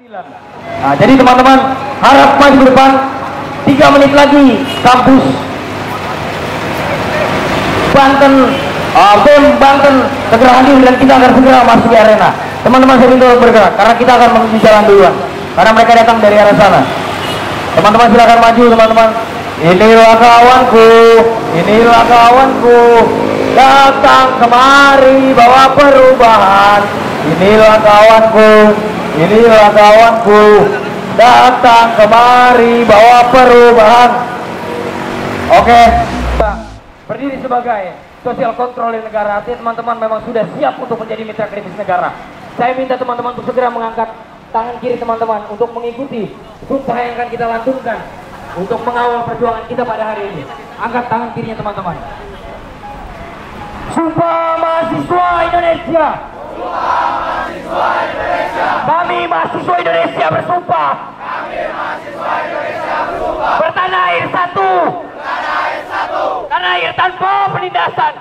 Nah, jadi teman-teman harap maju ke depan. 3 menit lagi kampus Banten, BEM Banten segera hadir dan kita akan segera masuk di arena. Teman-teman saya minta untuk bergerak karena kita akan menuju jalan duluan karena mereka datang dari arah sana. Teman-teman silakan maju teman-teman. Inilah kawanku datang kemari bawa perubahan. Inilah kawanku datang kemari bawa perubahan. Oke, berdiri sebagai sosial kontrol di negara. Artinya teman-teman memang sudah siap untuk menjadi mitra kritis negara. Saya minta teman-teman untuk segera mengangkat tangan kiri teman-teman untuk mengikuti sumpah yang akan kita lantunkan untuk mengawal perjuangan kita pada hari ini. Angkat tangan kirinya teman-teman. Sumpah mahasiswa Indonesia. Kami mahasiswa Indonesia bersumpah. Bertanah air satu. Tanah air tanpa penindasan.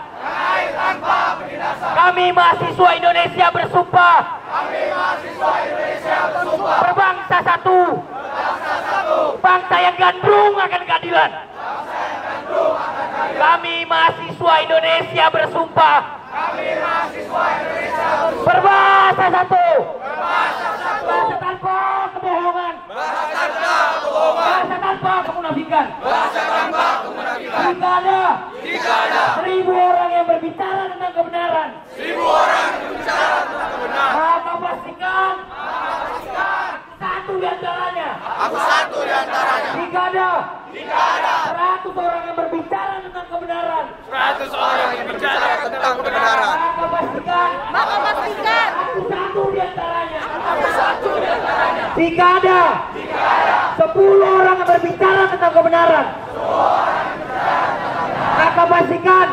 Kami mahasiswa Indonesia bersumpah. Berbangsa satu. Bangsa yang gandrung akan keadilan. Kami mahasiswa Indonesia bersumpah. Berbahasa satu. Bahasa tanpa kebohongan. Bahasa tanpa kemunafikan. Jika ada 1000 orang yang berbicara tentang kebenaran, maka pastikan aku satu di antaranya. Jika ada 100 orang yang berbicara tentang kebenaran, maka pastikan aku satu di antaranya. Jika ada 10 orang yang berbicara tentang kebenaran, maka pastikan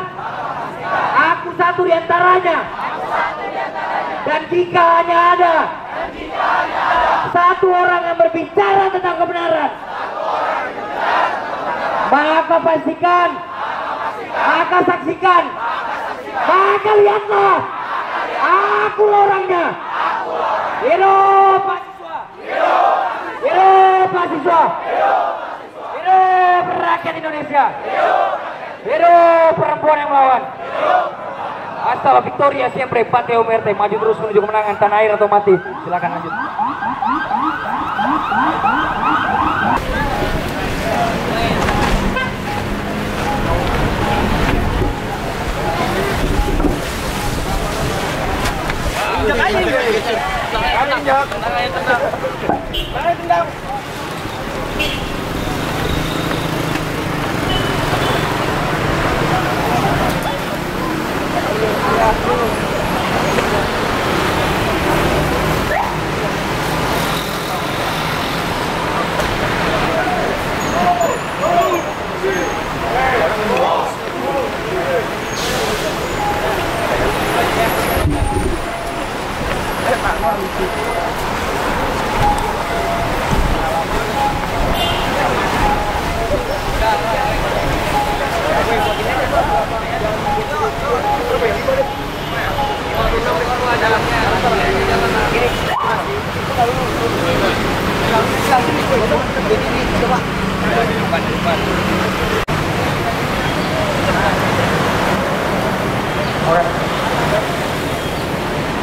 aku satu di antaranya. Dan jika hanya ada 1 orang yang berbicara tentang kebenaran, maka pastikan, maka saksikan, maka lihatlah, aku orangnya. Hidup mahasiswa, hidup mahasiswa, hidup rakyat Indonesia, hidup perempuan yang melawan. Hasta la victoria siempre, Patria Umerte. Maju terus menuju kemenangan, tanah air atau mati. Silakan lanjut.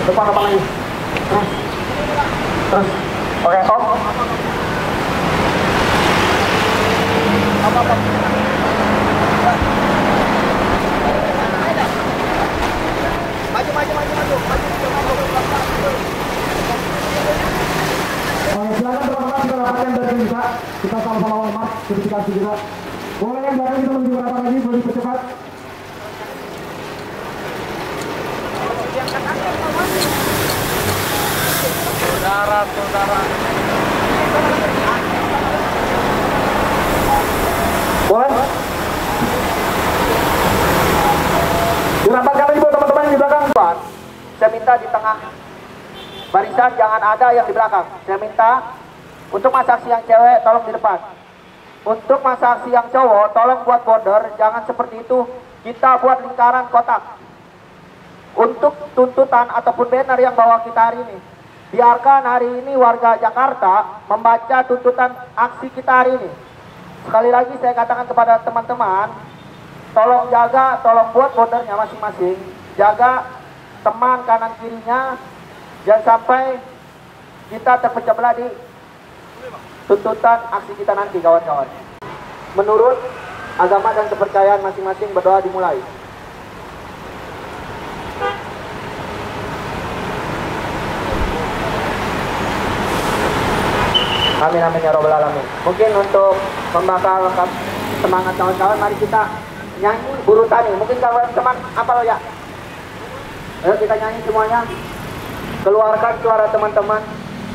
Depan lagi. Terus. Oke, off. Apa? Maju. Silakan teman-teman kita dapatkan dari kita. Kita sama-sama hormat, verifikasi juga. Boleh yang belakang kita menuju berapa lagi, boleh dipercepat. Saudara. Boleh? Dirapatkan lagi buat teman-teman di belakang. Saya minta di tengah barisan jangan ada yang di belakang. Saya minta untuk masa aksi yang cewek tolong di depan. Untuk masa aksi yang cowok tolong buat border, jangan seperti itu. Kita buat lingkaran kotak. Untuk tuntutan ataupun banner yang bawa kita hari ini, biarkan hari ini warga Jakarta membaca tuntutan aksi kita hari ini. Sekali lagi saya katakan kepada teman-teman, tolong jaga, tolong buat bordernya masing-masing, jaga teman kanan kirinya, jangan sampai kita terpecah belah di tuntutan aksi kita nanti kawan-kawan. Menurut agama dan kepercayaan masing-masing, berdoa dimulai. Amin amin ya robbal alamin. Mungkin untuk membakar semangat kawan-kawan, mari kita nyanyi Buruh Tani. Mungkin kawan-kawan apa lo ya? Ayo kita nyanyi semuanya. Keluarkan suara teman-teman.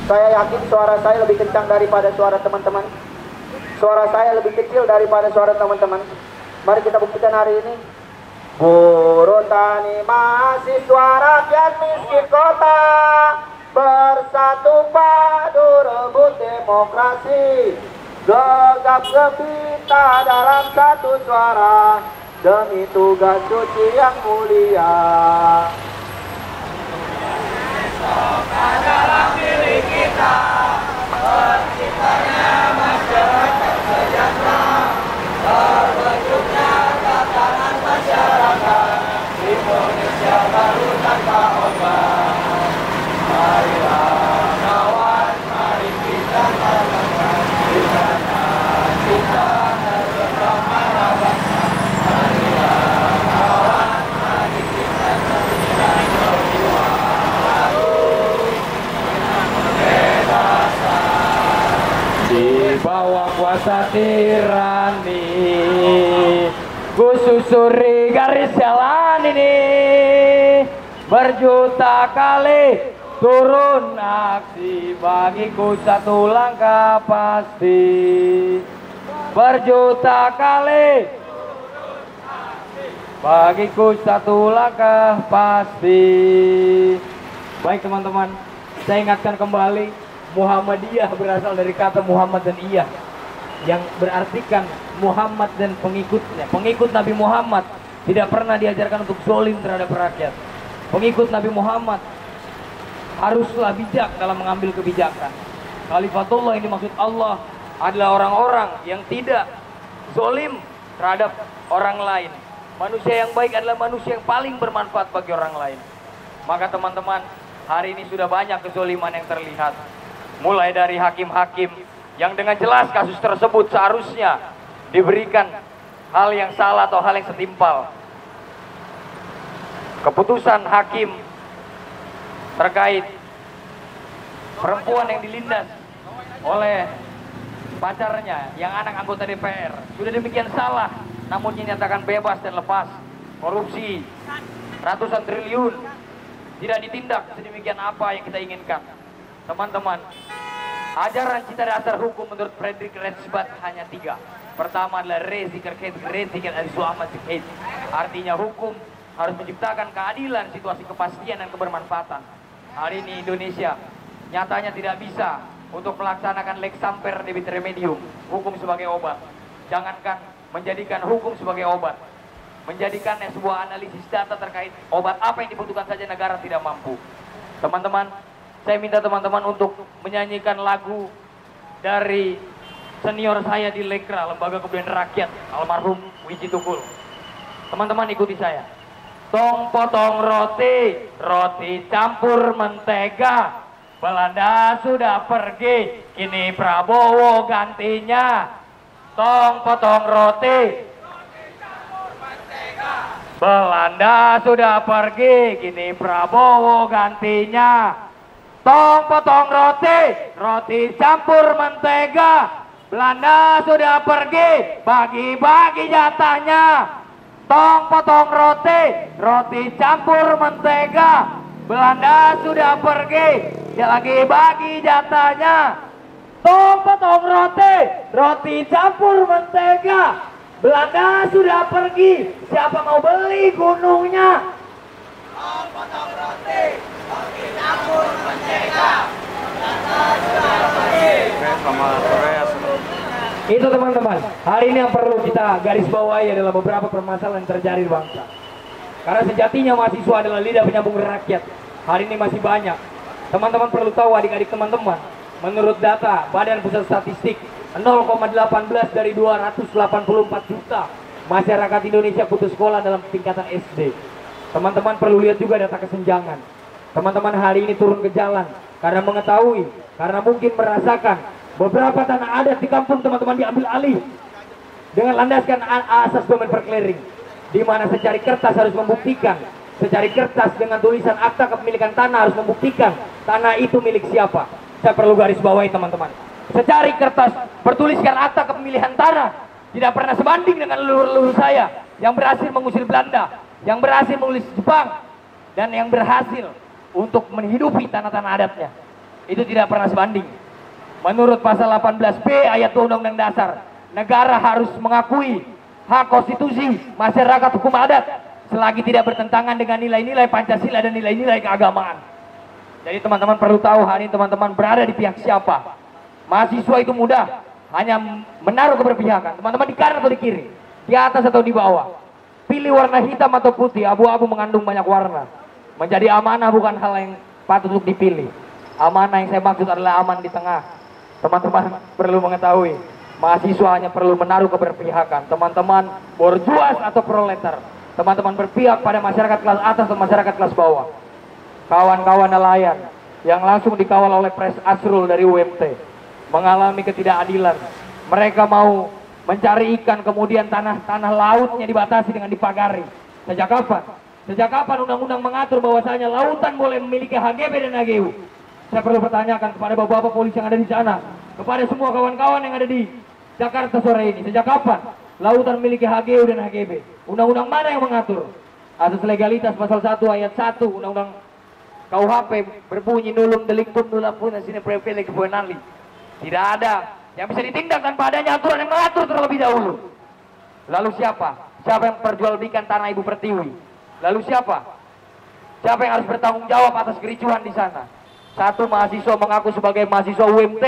Saya yakin suara saya lebih kencang daripada suara teman-teman. Suara saya lebih kecil daripada suara teman-teman. Mari kita buktikan hari ini. Buruh tani mahasiswa rakyat miskin kota, bersatu padu rebut demokrasi, gegap gempita dalam satu suara, demi tugas suci yang mulia. Adalah milik kita, terciptanya masyarakat sejahtera, terwujudnya tatanan masyarakat Indonesia baru tanpa obat. Marilah kawan, mari kita katakan di sana kita bersama bangsa. Marilah kawan, mari kita saksikan perjuangan kebebasan. Di bawah kuasa tirani, ku susuri garis jalan ini, berjuta kali turun aksi, bagiku satu langkah pasti. Berjuta kali bagiku satu langkah pasti. Baik teman-teman, saya ingatkan kembali, Muhammadiyah berasal dari kata Muhammad dan Iyah, yang berartikan Muhammad dan pengikutnya. Pengikut Nabi Muhammad tidak pernah diajarkan untuk zalim terhadap rakyat. Pengikut Nabi Muhammad haruslah bijak dalam mengambil kebijakan. Khalifatullah yang dimaksud Allah adalah orang-orang yang tidak zalim terhadap orang lain. Manusia yang baik adalah manusia yang paling bermanfaat bagi orang lain. Maka teman-teman, hari ini sudah banyak kezaliman yang terlihat. Mulai dari hakim-hakim yang dengan jelas kasus tersebut seharusnya diberikan hal yang salah atau hal yang setimpal. Keputusan hakim terkait perempuan yang dilindas oleh pacarnya yang anak anggota DPR sudah demikian salah, namun dinyatakan bebas dan lepas. Korupsi ratusan triliun tidak ditindak sedemikian apa yang kita inginkan. Teman-teman, ajaran cita dasar hukum menurut Friedrich Reichenbach hanya 3. Pertama adalah Rechtssicherheit Ahmad-Sicherheit. Artinya hukum harus menciptakan keadilan, situasi kepastian dan kebermanfaatan. Hari ini Indonesia nyatanya tidak bisa untuk melaksanakan lex samper debit remedium, hukum sebagai obat. Jangankan menjadikan hukum sebagai obat, menjadikannya sebuah analisis data terkait obat apa yang dibutuhkan saja negara tidak mampu. Teman-teman, saya minta teman-teman untuk menyanyikan lagu dari senior saya di Lekra, Lembaga Kebudayaan Rakyat, almarhum Wiji Tukul. Teman-teman ikuti saya. Tong potong roti, roti campur mentega. Belanda sudah pergi, kini Prabowo gantinya. Tong potong roti, roti campur mentega. Belanda sudah pergi, kini Prabowo gantinya. Tong potong roti, roti campur mentega. Belanda sudah pergi, bagi-bagi jatahnya. Tong potong roti, roti campur mentega. Belanda sudah pergi, dia lagi bagi jatahnya. Tong potong roti, roti campur mentega. Belanda sudah pergi, siapa mau beli gunungnya? Tong potong roti, roti campur mentega. Belanda sudah pergi. Itu teman-teman, hari ini yang perlu kita garis bawahi adalah beberapa permasalahan yang terjadi di bangsa. Karena sejatinya mahasiswa adalah lidah penyambung rakyat. Hari ini masih banyak Teman-teman perlu tahu, adik-adik teman-teman, menurut data Badan Pusat Statistik, 0,18 dari 284 juta masyarakat Indonesia putus sekolah dalam tingkatan SD. Teman-teman perlu lihat juga data kesenjangan. Teman-teman hari ini turun ke jalan karena mengetahui, karena mungkin merasakan beberapa tanah adat di kampung teman-teman diambil alih dengan landaskan asas domain perclearing, di mana secari kertas harus membuktikan, secari kertas dengan tulisan akta kepemilikan tanah harus membuktikan tanah itu milik siapa. Saya perlu garis bawahi teman-teman, secari kertas bertuliskan akta kepemilikan tanah tidak pernah sebanding dengan leluhur-leluhur saya yang berhasil mengusir Belanda, yang berhasil mengusir Jepang, dan yang berhasil untuk menghidupi tanah-tanah adatnya. Itu tidak pernah sebanding. Menurut pasal 18B ayat 2 Undang-Undang Dasar, negara harus mengakui hak konstitusi masyarakat hukum adat selagi tidak bertentangan dengan nilai-nilai Pancasila dan nilai-nilai keagamaan. Jadi teman-teman perlu tahu hari ini teman-teman berada di pihak siapa. Mahasiswa itu mudah hanya menaruh keberpihakan. Teman-teman di kanan atau di kiri, di atas atau di bawah. Pilih warna hitam atau putih, abu-abu mengandung banyak warna. Menjadi amanah bukan hal yang patut untuk dipilih. Amanah yang saya maksud adalah aman di tengah. Teman-teman perlu mengetahui, mahasiswa hanya perlu menaruh keberpihakan. Teman-teman borjuas atau proletar, teman-teman berpihak pada masyarakat kelas atas atau masyarakat kelas bawah. Kawan-kawan nelayan yang langsung dikawal oleh Pres Asrul dari UMT mengalami ketidakadilan. Mereka mau mencari ikan, kemudian tanah lautnya dibatasi dengan dipagari. Sejak kapan? Sejak kapan undang-undang mengatur bahwasanya lautan boleh memiliki HGB dan HGU? Saya perlu pertanyakan kepada bapak-bapak polisi yang ada di sana, kepada semua kawan-kawan yang ada di Jakarta sore ini, sejak kapan lautan memiliki HGU dan HGB? Undang-undang mana yang mengatur? Asas legalitas pasal 1 ayat 1 Undang-Undang KUHP berbunyi nulung delik pun nulam pun sini privilege penali. Tidak ada yang bisa ditindak tanpa adanya aturan yang mengatur terlebih dahulu. Lalu siapa? Siapa yang perjualbelikan tanah Ibu Pertiwi? Lalu siapa? Siapa yang harus bertanggung jawab atas kericuhan di sana? Satu mahasiswa mengaku sebagai mahasiswa UMT,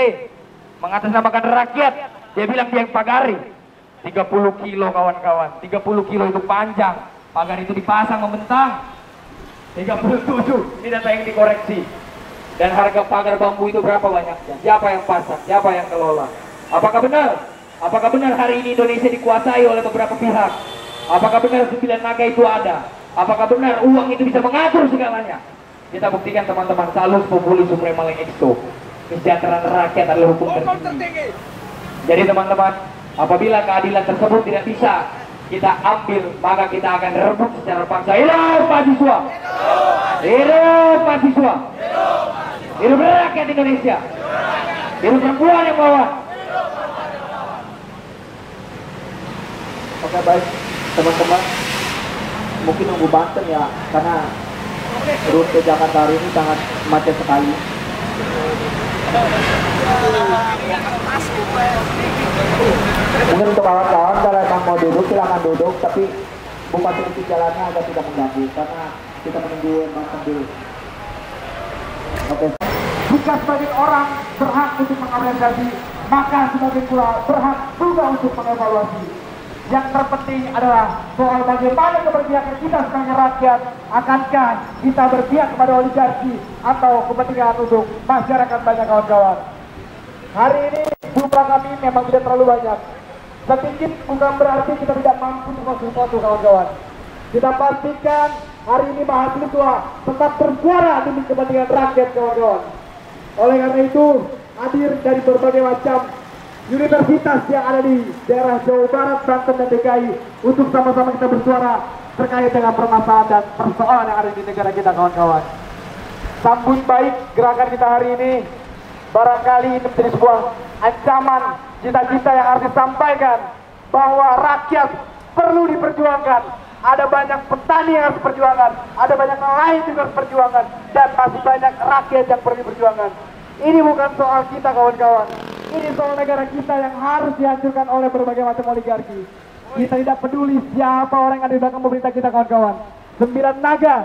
mengatasnamakan rakyat. Dia bilang dia yang pagari. 30 kilo kawan-kawan, 30 kilo itu panjang. Pagar itu dipasang membentang. 37, ini data yang dikoreksi. Dan harga pagar bambu itu berapa banyaknya? Siapa yang pasang? Siapa yang kelola? Apakah benar? Apakah benar hari ini Indonesia dikuasai oleh beberapa pihak? Apakah benar 9 naga itu ada? Apakah benar uang itu bisa mengatur segalanya? Kita buktikan teman-teman, salus populi suprema exto. Kesejahteraan rakyat adalah hukum tertinggi. Jadi teman-teman, apabila keadilan tersebut tidak bisa kita ambil, maka kita akan rebut secara paksa. Hidup mahasiswa! Hidup mahasiswa! Hidup rakyat Indonesia! Hidup perempuan yang bawah! Oke, baik teman-teman, mungkin nunggu Banten ya, karena rute Jakarta hari ini sangat macet sekali. Mungkin untuk kawan-kawan kalau emang mau duduk silakan duduk, tapi buka sedikit jalannya agar tidak mengganggu, karena kita menunggu Banten dulu. Oke. Jika sebagian orang berhak untuk mengapresiasi, maka sebagian pula berhak juga untuk mengevaluasi. Yang terpenting adalah soal bagaimana keberpihakan kita sebagai rakyat. Akankah kita berpihak kepada oligarki atau kepentingan untuk masyarakat banyak kawan-kawan? Hari ini jumlah kami memang tidak terlalu banyak. Sedikit bukan berarti kita tidak mampu untuk sesuatu kawan-kawan. Kita pastikan hari ini mahasiswa tetap bersuara demi kepentingan rakyat kawan-kawan. Oleh karena itu hadir dari berbagai macam universitas yang ada di daerah Jawa Barat, Banten, dan DKI untuk sama-sama kita bersuara terkait dengan permasalahan dan persoalan yang ada di negara kita kawan-kawan. Sambut baik gerakan kita hari ini. Barangkali ini menjadi sebuah ancaman cita-cita yang harus disampaikan bahwa rakyat perlu diperjuangkan. Ada banyak petani yang harus diperjuangkan, ada banyak nelayan juga harus diperjuangkan, dan masih banyak rakyat yang perlu diperjuangkan. Ini bukan soal kita kawan-kawan. Ini soal negara kita yang harus dihancurkan oleh berbagai macam oligarki. Kita tidak peduli siapa orang yang ada di belakang pemerintah kita kawan-kawan. 9 naga,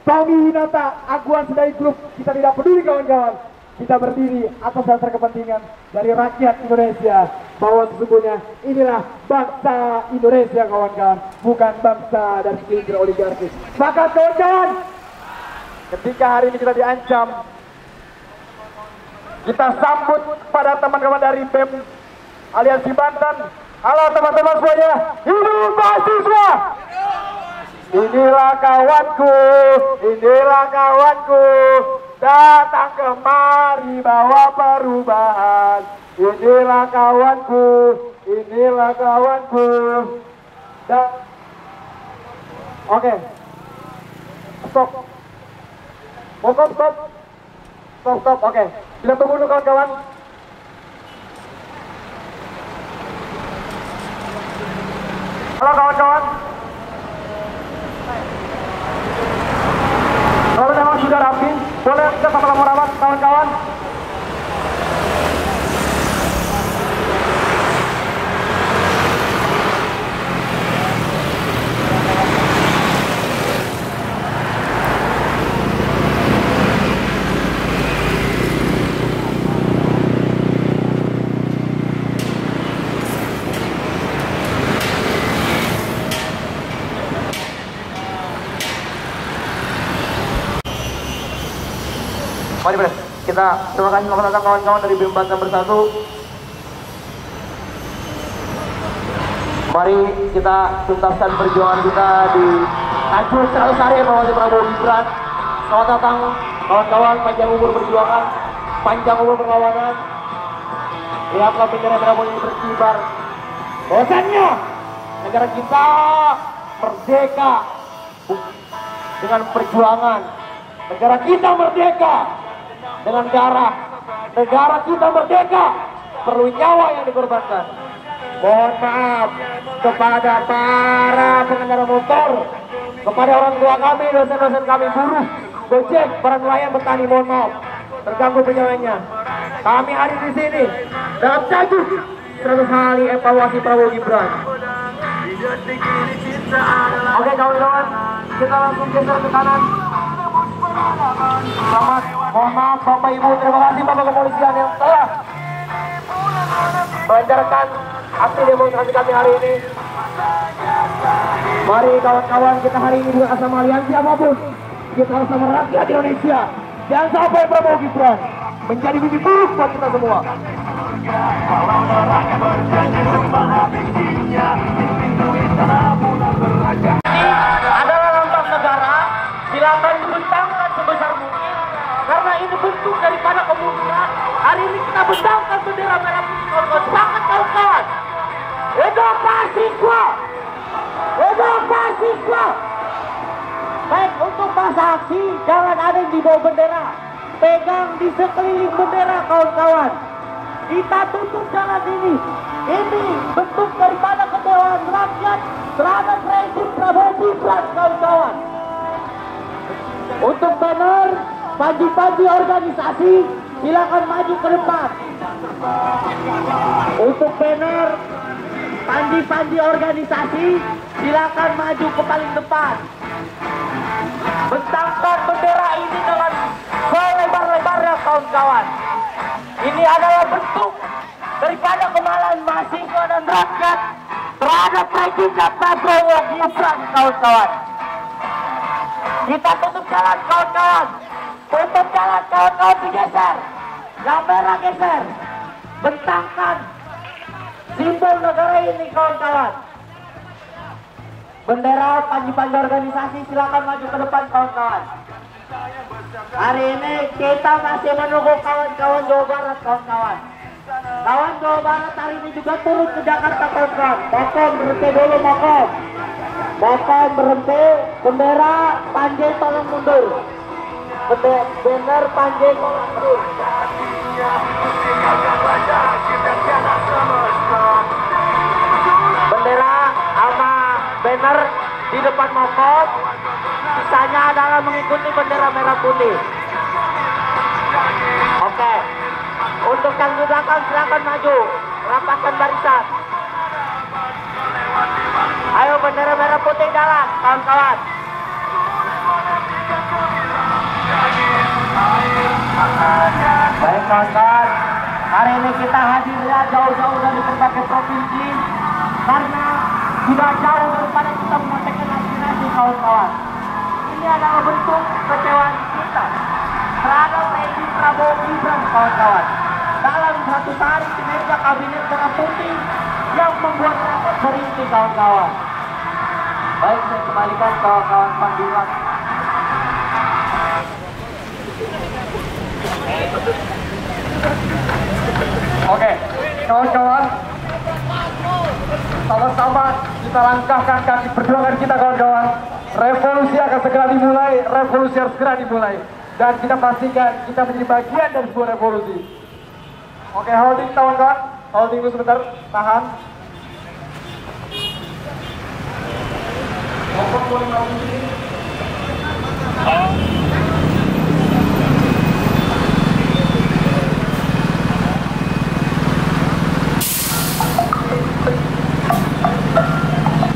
Tommy Winata, Aguan Sedai Group, kita tidak peduli kawan-kawan. Kita berdiri atas dasar kepentingan dari rakyat Indonesia, bahwa sesungguhnya inilah bangsa Indonesia kawan-kawan, bukan bangsa dari segelintir oligarki. Maka kawan-kawan, ketika hari ini kita diancam Kita sambut pada teman-teman dari BEM Aliansi Banten. Halo teman-teman semuanya, hidup mahasiswa! Inilah kawanku, datang kemari bawa perubahan. Inilah kawanku. Oke. Stop. Stop. Oke. Kita tunggu dulu kawan-kawan. Halo kawan-kawan. Kalau memang sudah rapi, boleh kita sama-sama rawat kawan-kawan. Mari Pres, kita terima kasih selamat datang kawan-kawan dari BEM Banten Bersatu. Mari kita tuntaskan perjuangan kita di Tanjung 100 hari Evaluasi Prabowo Gibran. Selamat datang kawan-kawan, panjang umur perjuangan, panjang umur perlawanan. Lihatlah bendera merah putih berkibar. Bosannya negara kita merdeka dengan perjuangan. Negara kita merdeka dengan darah. Negara kita merdeka perlu nyawa yang dikorbankan. Mohon maaf kepada para pengendara motor, kepada orang tua kami, dosen-dosen kami, buruh, gojek, para nelayan, petani, mohon maaf terganggu perjalanannya. Kami hadir di sini dalam tajuk 100 hari evaluasi Prabowo Gibran. Oke kawan-kawan, kita langsung geser ke kanan. Selamat, mohon maaf Bapak Ibu, terima kasih Bapak Kepolisian yang telah melancarkan aksi demonstrasi kami hari ini. Mari kawan-kawan, kita hari ini bukan sama aliansi apapun, kita harus sama rakyat Indonesia. Jangan sampai Prabowo Gibran menjadi mimpi buruk buat kita semua. Ini adalah lambang negara, silakan dibentangkan sebesar mungkin, karena ini bentuk daripada kemunduran. Hari ini kita bentangkan bendera merah putih, kawan-kawan, kawan-kawan. Hidup mahasiswa! Hidup mahasiswa! Baik, untuk masa aksi, jangan ada yang di bawah bendera. Pegang di sekeliling bendera, kawan-kawan. Kita tutup jalan ini. Ini bentuk daripada kecewaan rakyat terhadap rezim Prabowo Gibran, kawan-kawan. Untuk banner, panji-panji organisasi, silakan maju ke depan. Untuk banner, panji-panji organisasi, silakan maju ke paling depan. Bentangkan bendera ini dengan selebar-lebarnya, kawan-kawan. Ini adalah bentuk daripada kemarahan mahasiswa dan rakyat terhadap rezim Prabowo Gibran, kawan-kawan. Kita tutup jalan, kawan-kawan. Tutup jalan, kawan-kawan, digeser. Yang merah geser. Bentangkan simbol negara ini, kawan-kawan. Bendera, panji-panji organisasi, silakan maju ke depan, kawan-kawan. Hari ini kita masih menunggu kawan-kawan Jawa Barat, kawan-kawan. Kawan Jawa Barat hari ini juga turun ke Jakarta, kawan-kawan. Mokom berhenti dulu, Mokom. Mokom berhenti. Bendera Panji tolong mundur. Bener Panji tolong mundur. Bendera sama banner di depan Mokom. Sisanya adalah mengikuti bendera merah putih. Oke. Untuk yang di belakang silakan maju, rapatkan barisan. Ayo bendera merah putih jalan, kawan-kawan. Baik kawan-kawan, hari ini kita hadirnya jauh-jauh dari berbagai provinsi karena sudah jauh daripada kita menyampaikan aspirasi, kawan-kawan. Ini adalah bentuk kecewaan kita terhadap Edi Prabowo Gibran, kawan-kawan. Dalam satu hari kinerja kabinet merah putih yang membuat rakyat merintih, kawan-kawan. Baik, saya kembalikan kawan-kawan panduan. Oke, kawan-kawan, sama-sama kita langkahkan kaki perjuangan kita, kawan-kawan. Revolusi akan segera dimulai, revolusi harus segera dimulai. Dan kita pastikan kita menjadi bagian dari sebuah revolusi. Oke, holding kawan-kawan, holding dulu sebentar, tahan.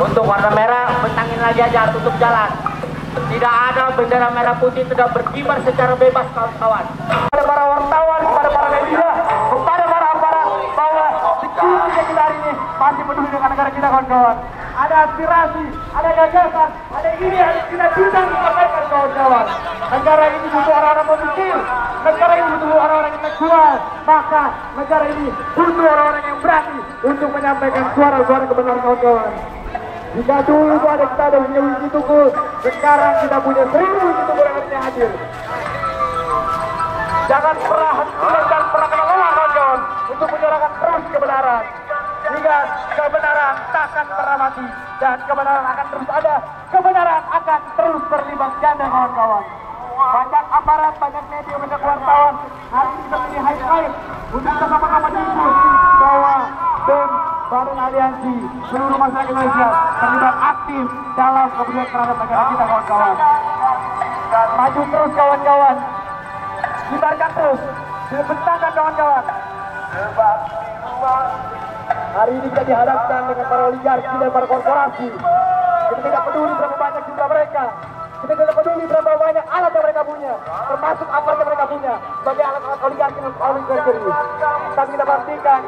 Untuk warna merah, bentangin lagi aja, tutup jalan. Tidak ada bendera merah putih tidak berkibar secara bebas, kawan-kawan. Kepada para wartawan, kepada para media, kepada para aparat, bahwa security kita hari ini masih peduli dengan negara kita, kawan-kawan. Ada aspirasi, ada gagasan, ada ide yang kita bisa disampaikan, kawan-kawan. Negara ini butuh orang-orang pemikir, negara ini butuh orang-orang yang intelektual, maka negara ini butuh orang-orang yang berani untuk menyampaikan suara-suara kebenaran, kawan-kawan. Jika dulu kita ada punya Wiji Tukul, sekarang kita punya 1000 Wiji Tukul yang harusnya hadir. Jangan pernah henti dan pernah lelah, kawan-kawan, untuk menyuarakan terus kebenaran. Hingga kebenaran takkan pernah mati dan kebenaran akan terus ada. Kebenaran akan terus berlipat ganda, kawan-kawan. Banyak aparat, banyak media, banyak wartawan hari ini kita menjadi high-five untuk sama-sama disebut bahwa BEM Badan Aliansi seluruh masyarakat Indonesia terlibat aktif dalam kepentingan terhadap negara kita, kawan-kawan. Maju terus, kawan-kawan. Kibarkan terus, bentangkan, kawan-kawan. Hari ini kita dihadapkan dengan para oligarki dan para korporasi. Kita tidak peduli berapa banyak jumlah mereka. Kita tidak peduli berapa banyak alat yang mereka punya, termasuk apa yang mereka punya sebagai alat-alat oligarki dan oligarki ini. Tapi kita pastikan,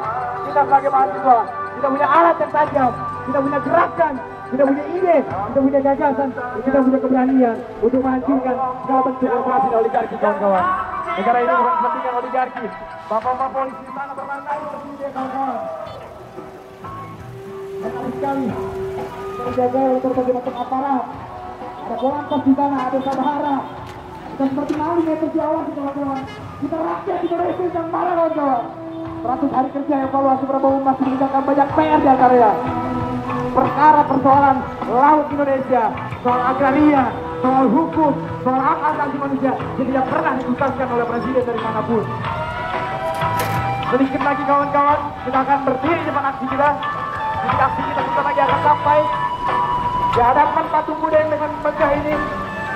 kita sebagai mahasiswa, kita punya alat yang tajam, kita punya gerakan, kita punya ide, kita punya gagasan, kita punya keberanian untuk menghancurkan segala bentuk korporasi dan oligarki, kawan-kawan. Negara ini bukan kepentingan oligarki. Bapak-bapak polisi di sana bermantai seperti ini, kawan-kawan. Menarik sekali terjaga berbagai macam aparat. Ada Polantas di sana, ada Sabahara. Kita seperti maling yang terjawab, kawan-kawan. Kita rakyat Indonesia yang marah, kawan-kawan. 100 hari kerja evaluasi Prabowo masih meninggalkan banyak PR di antaranya. Perkara persoalan laut Indonesia, soal agraria, soal hukum, soal hak asasi manusia yang tidak pernah dituntaskan oleh presiden dari manapun. Sedikit lagi, kawan-kawan, kita akan berdiri di depan aksi kita. Sedikit aksi kita sebentar lagi akan sampai di hadapan patung kuda yang dengan megah ini.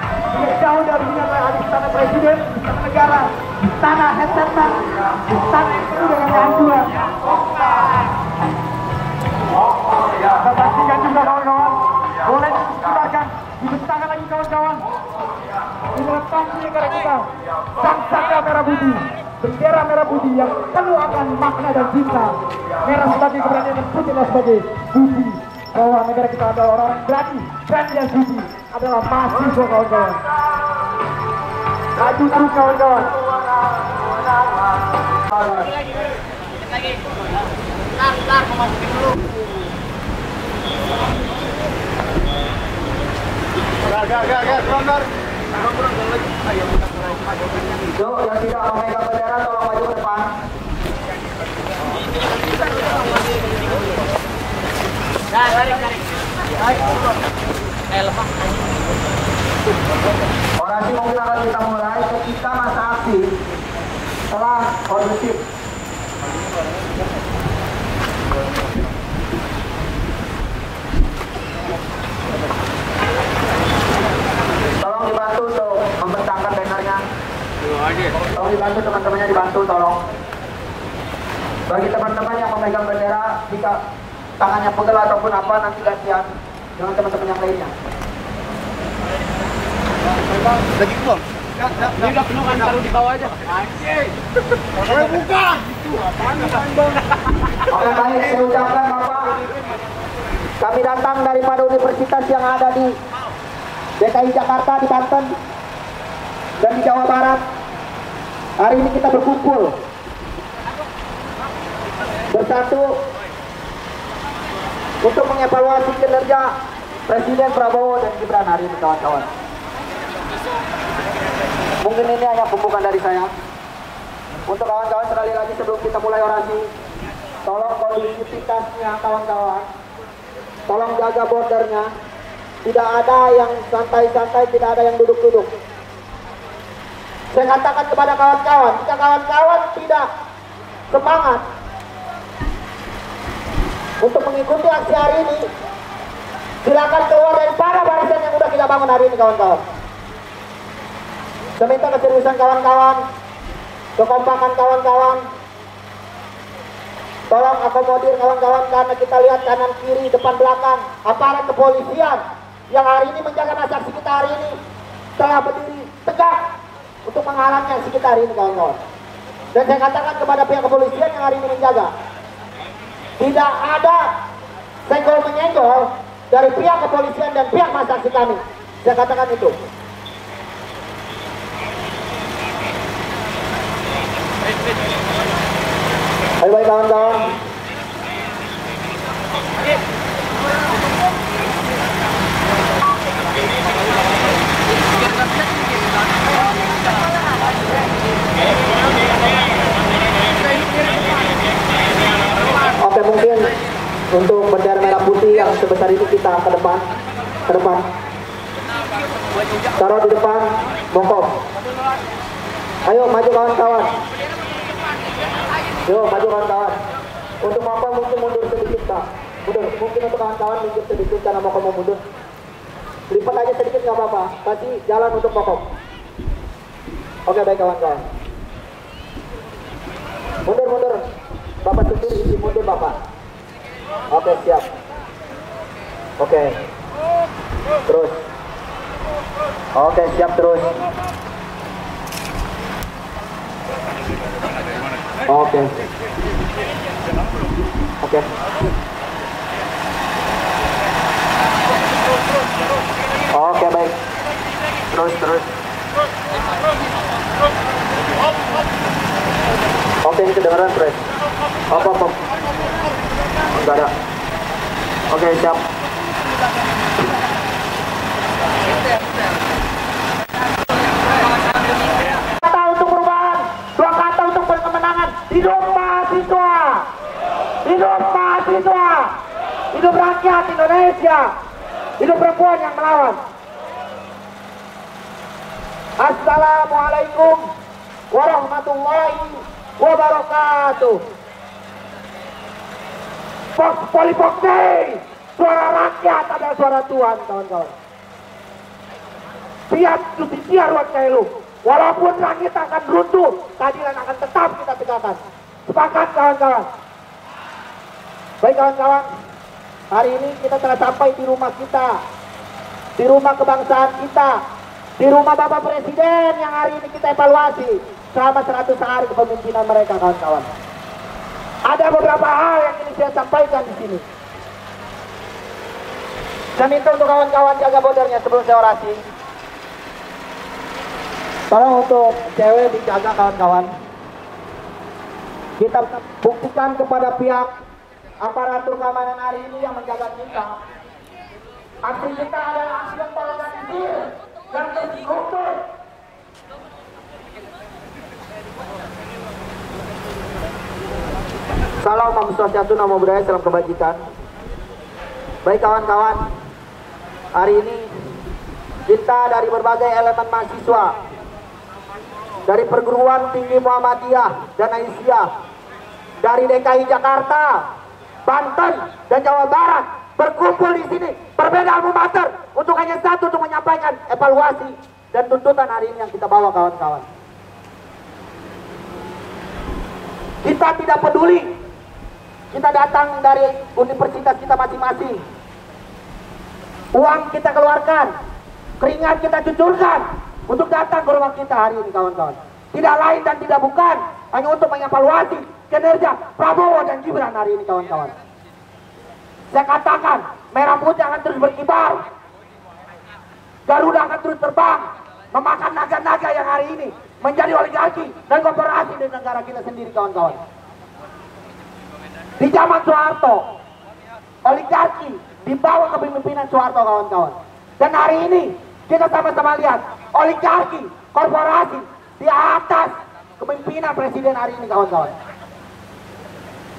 Tidak jauh dari sini adalah istana presiden, istana negara, istana headset, istana yang penuh dengan kehancuran. Kita saksikan juga, kawan-kawan. Boleh dikibarkan, dibentangkan lagi, kawan-kawan. Ini lepas negara kita, sangsaka merah putih, bendera merah putih yang penuh akan makna dan cinta. Merah sebagai keberanian dan putih sebagai bukti bahwa negara kita adalah orang berani dan suci, adalah mahasiswa, kawan-kawan. Maju terus, kawan-kawan. Lagi. Bentar, memasukin dulu. Gas, longgar. Yuk, yang tidak memegang bendera tolong maju ke depan. Tarik. Lepas. Orasi mungkin akan kita mulai ketika masa aksi telah kondusif. Tolong dibantu untuk membentangkan bannernya. Tolong dibantu teman-temannya, dibantu tolong. Bagi teman-teman yang memegang bendera, jika tangannya pegel ataupun apa, nanti gantian dengan teman-teman yang lainnya. Lagi bang. Ini udah penuh kan, taruh di bawah aja. Anjing. Buka. Gitu. Apaan bang? Oke, baik, saya ucapkan Bapak, kami datang daripada universitas yang ada di DKI Jakarta, di Banten, dan di Jawa Barat. Hari ini kita berkumpul bersatu untuk mengevaluasi kinerja Presiden Prabowo dan Gibran hari ini, kawan-kawan. Mungkin ini hanya pembukaan dari saya. Untuk kawan-kawan, sekali lagi sebelum kita mulai orasi, tolong kondisivitasnya kawan-kawan, tolong jaga bordernya. Tidak ada yang santai-santai, tidak ada yang duduk-duduk. Saya katakan kepada kawan-kawan, jika kawan-kawan tidak semangat untuk mengikuti aksi hari ini, silakan keluar daripada barisan yang sudah kita bangun hari ini, kawan-kawan. Saya minta keseriusan kawan-kawan, kekompakan kawan-kawan. Tolong akomodir kawan-kawan, karena kita lihat kanan kiri depan belakang aparat kepolisian yang hari ini menjaga aksi kita hari ini telah berdiri tegak untuk menghalangi aksi kita hari ini, kawan-kawan. Dan saya katakan kepada pihak kepolisian yang hari ini menjaga, tidak ada senggol menyenggol dari pihak kepolisian dan pihak massa aksi kami. Saya katakan itu. Baik kawan-kawan. Oke, mungkin untuk bendera merah putih yang sebesar itu kita ke depan, taruh di depan, bongkok. Ayo maju kawan-kawan. Yo, maju kawan-kawan. Untuk Moko mungkin mundur sedikit, Pak. Mungkin untuk kawan-kawan mundur sedikit karena Moko mau mundur. Lipat aja sedikit nggak apa-apa. Kasih jalan untuk Moko. Oke, baik kawan-kawan. Mundur. Bapak sendiri isi mundur, Bapak. Oke, siap. Oke. Terus. Oke, siap terus. Oke. Oke, baik. Terus. Oke, ini kedengaran, Pres. Apa? Enggak ada. Oke, siap. Kata untuk perubahan, 2 kata untuk kemenangan. Hidup mahasiswa, hidup mahasiswa, hidup rakyat Indonesia, hidup perempuan yang melawan. Assalamualaikum warahmatullahi wabarakatuh. Fox Polifox Day, suara rakyat adalah suara Tuhan, kawan-kawan. Siap justisiar wakailu. Walaupun langit akan runtuh, keadilan akan tetap kita tegakkan. Sepakat kawan-kawan? Baik kawan-kawan, hari ini kita telah sampai di rumah kita, di rumah kebangsaan kita, di rumah Bapak Presiden yang hari ini kita evaluasi selama 100 hari kepemimpinan mereka, kawan-kawan. Ada beberapa hal yang ingin saya sampaikan di sini. Saya minta untuk kawan-kawan jaga bordernya sebelum saya orasi. Tolong untuk cewek dijaga, kawan-kawan. Kita buktikan kepada pihak aparatur keamanan hari ini yang menjaga kita. Aksi kita adalah aksi yang terorganisir dan terstruktur. Salam Om Swastiastu, Namo Buddhaya, salam kebajikan. Baik kawan-kawan, hari ini kita dari berbagai elemen mahasiswa, dari perguruan tinggi Muhammadiyah dan Aisyah, dari DKI Jakarta, Banten, dan Jawa Barat berkumpul di sini, berbeda alma mater, untuk hanya satu, untuk menyampaikan evaluasi dan tuntutan hari ini yang kita bawa, kawan-kawan. Kita tidak peduli kita datang dari universitas kita masing-masing, uang kita keluarkan, keringat kita cucurkan untuk datang ke rumah kita hari ini, kawan-kawan. Tidak lain dan tidak bukan hanya untuk mengevaluasi kinerja Prabowo dan Gibran hari ini, kawan-kawan. Saya katakan, merah putih akan terus berkibar, Garuda akan terus terbang, memakan naga-naga yang hari ini menjadi oligarki dan korporasi di negara kita sendiri, kawan-kawan. Di zaman Soeharto, oligarki di bawah kepemimpinan Soeharto, kawan-kawan. Dan hari ini kita sama-sama lihat oligarki, korporasi di atas kepemimpinan presiden hari ini, kawan-kawan.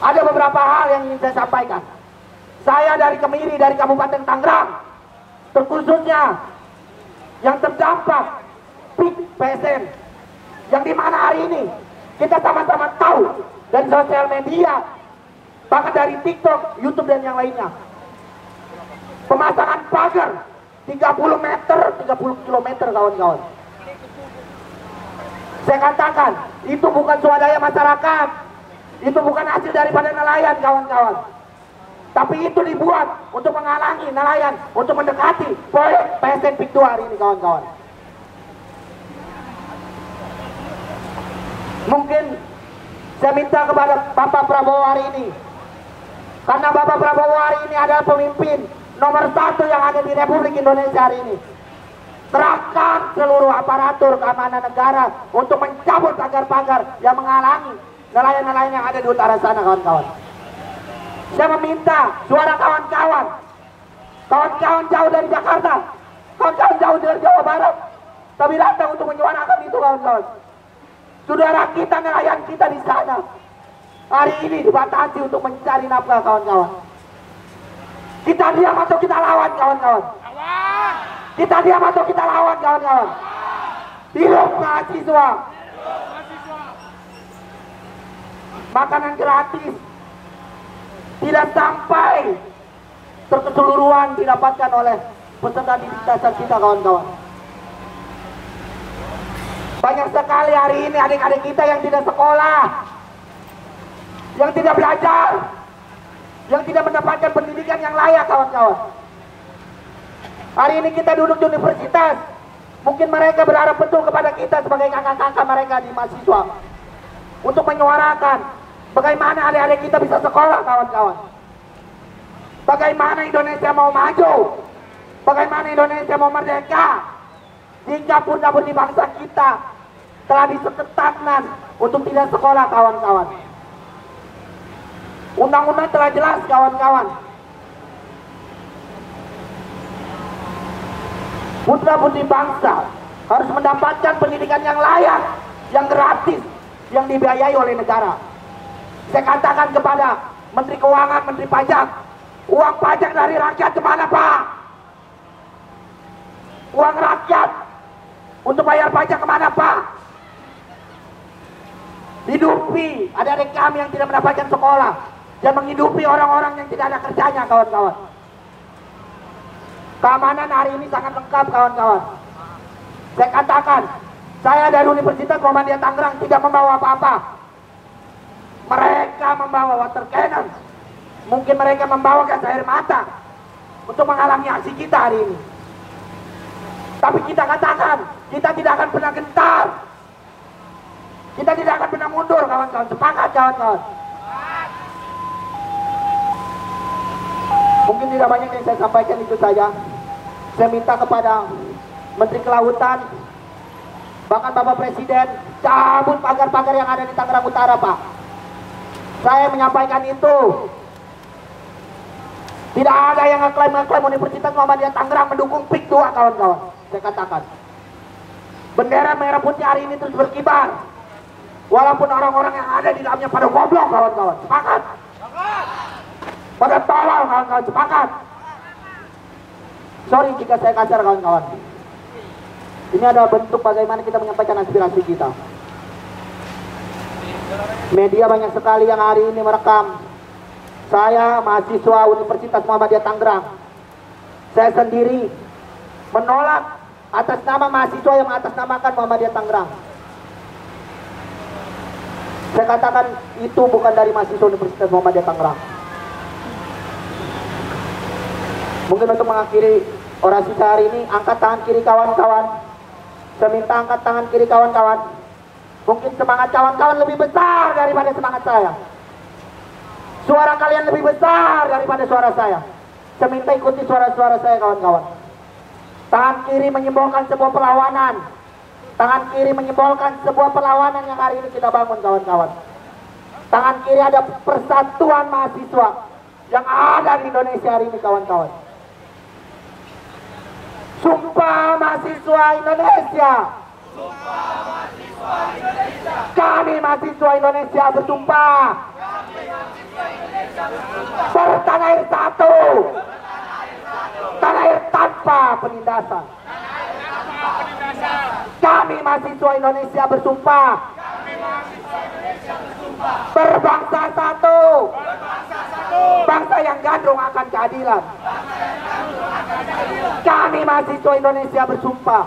Ada beberapa hal yang ingin saya sampaikan. Saya dari Kemiri, dari Kabupaten Tangerang, terkhususnya yang terdampak PIK PSN, yang dimana hari ini kita sama-sama tahu dari sosial media, bahkan dari TikTok, YouTube dan yang lainnya, pemasangan pagar 30 meter, 30 kilometer, kawan-kawan. Saya katakan itu bukan swadaya masyarakat, itu bukan hasil daripada nelayan, kawan-kawan, tapi itu dibuat untuk menghalangi nelayan untuk mendekati proyek PSN PIK 2 hari ini, kawan-kawan. Mungkin saya minta kepada Bapak Prabowo hari ini, karena Bapak Prabowo hari ini adalah pemimpin nomor 1 yang ada di Republik Indonesia hari ini. Kerahkan seluruh aparatur keamanan negara untuk mencabut pagar-pagar yang menghalangi nelayan-nelayan yang ada di utara sana, kawan-kawan. Saya meminta suara kawan-kawan, kawan-kawan jauh dari Jakarta, kawan-kawan jauh dari Jawa Barat, tapi datang untuk menyuarakan itu, kawan-kawan. Saudara kita, nelayan kita di sana hari ini dibatasi untuk mencari nafkah, kawan-kawan. Kita diam atau kita lawan, kawan-kawan? Kita diam atau kita lawan, kawan-kawan? Hidup mahasiswa. Makanan gratis tidak sampai terkeseluruhan didapatkan oleh peserta didik dasar kita, kawan-kawan. Banyak sekali hari ini adik-adik kita yang tidak sekolah, yang tidak belajar, yang tidak mendapatkan pendidikan yang layak, kawan-kawan. Hari ini kita duduk di universitas, mungkin mereka berharap betul kepada kita sebagai kakak-kakak mereka di mahasiswa untuk menyuarakan bagaimana adik-adik kita bisa sekolah, kawan-kawan. Bagaimana Indonesia mau maju, bagaimana Indonesia mau merdeka jika pundi-pundi bangsa kita telah diseketatan untuk tidak sekolah, kawan-kawan. Undang-undang telah jelas, kawan-kawan. Putra-putri bangsa harus mendapatkan pendidikan yang layak, yang gratis, yang dibiayai oleh negara. Saya katakan kepada Menteri Keuangan, Menteri Pajak, uang pajak dari rakyat kemana, Pak? Uang rakyat untuk bayar pajak kemana, Pak? Hidupi adik-adik kami yang tidak mendapatkan sekolah dan menghidupi orang-orang yang tidak ada kerjanya, kawan-kawan. Keamanan hari ini sangat lengkap, kawan-kawan. Saya katakan, saya dari Universitas Muhammadiyah Tangerang tidak membawa apa-apa. Mereka membawa water cannon, mungkin mereka membawa gas air mata untuk menghalangi aksi kita hari ini. Tapi kita katakan, kita tidak akan pernah gentar, kita tidak akan pernah mundur, kawan-kawan. Sepakat, kawan-kawan? Mungkin tidak banyak yang saya sampaikan, itu saja. Saya minta kepada Menteri Kelautan, bahkan Bapak Presiden, cabut pagar-pagar yang ada di Tangerang Utara, Pak. Saya menyampaikan itu. Tidak ada yang ngeklaim Universitas Muhammadiyah Tangerang mendukung PIK 2, kawan-kawan. Saya katakan, bendera merah putih hari ini terus berkibar, walaupun orang-orang yang ada di dalamnya pada goblok, kawan-kawan. Sepakat? Pada tolol, kawan-kawan. Sepakat? Sorry jika saya kasar, kawan-kawan. Ini adalah bentuk bagaimana kita menyampaikan aspirasi kita. Media banyak sekali yang hari ini merekam saya, mahasiswa Universitas Muhammadiyah Tangerang. Saya sendiri menolak atas nama mahasiswa yang mengatasnamakan Muhammadiyah Tangerang. Saya katakan itu bukan dari mahasiswa Universitas Muhammadiyah Tangerang. Mungkin untuk mengakhiri orasi saya hari ini, angkat tangan kiri, kawan-kawan. Saya minta angkat tangan kiri, kawan-kawan. Mungkin semangat kawan-kawan lebih besar daripada semangat saya. Suara kalian lebih besar daripada suara saya. Saya minta ikuti suara-suara saya, kawan-kawan. Tangan kiri menyimbolkan sebuah perlawanan, Tangan kiri menyimbolkan sebuah perlawanan yang hari ini kita bangun, kawan-kawan. Tangan kiri ada persatuan mahasiswa yang ada di Indonesia hari ini, kawan-kawan. Sumpah mahasiswa Indonesia. Sumpah mahasiswa Indonesia. Kami mahasiswa Indonesia bersumpah. Bertanah air satu. Tanah air tanpa penindasan. Kami mahasiswa Indonesia bersumpah. Berbangsa satu. Bangsa yang gandrung akan keadilan. Kami mahasiswa Indonesia bersumpah.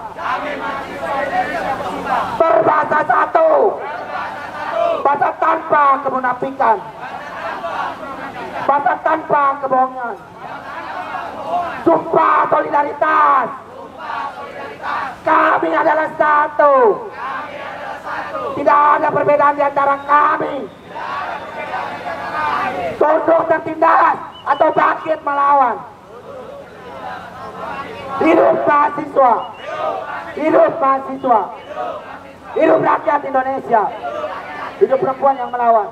Berbahasa satu. Bahasa tanpa kemunafikan. Bahasa tanpa kebohongan. Sumpah solidaritas. Kami adalah satu. Tidak ada perbedaan di antara kami. Tunduk dan tindas atau bangkit melawan. Hidup mahasiswa. Hidup mahasiswa. Hidup rakyat Indonesia. Hidup perempuan yang melawan.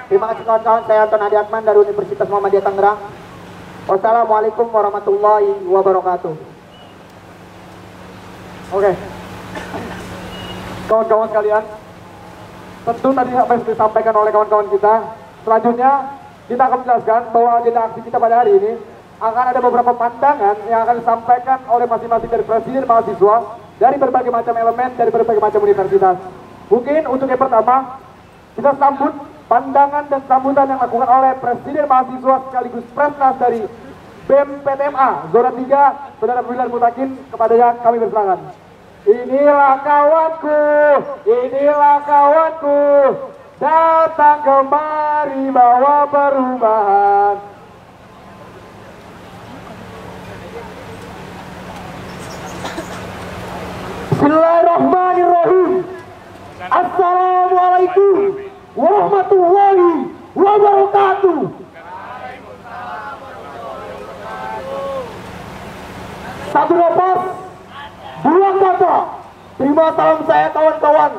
Terima kasih kawan-kawan, saya Anton Adiatman dari Universitas Muhammadiyah Tangerang. Wassalamualaikum warahmatullahi wabarakatuh. Oke. Kawan-kawan sekalian, tentu tadi apa yang disampaikan oleh kawan-kawan kita. Selanjutnya kita akan menjelaskan bahwa agenda aksi kita pada hari ini akan ada beberapa pandangan yang akan disampaikan oleh masing-masing dari presiden mahasiswa dari berbagai macam elemen, dari berbagai macam universitas. Mungkin untuk yang pertama, kita sambut pandangan dan sambutan yang dilakukan oleh presiden mahasiswa sekaligus presnas dari BEM PTMA Zona 3, Saudara Bilal Mutakin. Kepadanya kami bersilakan. Inilah kawanku, datang kemari bawa perubahan. Bismillahirrahmanirrahim. Assalamualaikum warahmatullahi wabarakatuh. Satu nafas, dua kata. Terima salam saya kawan-kawan.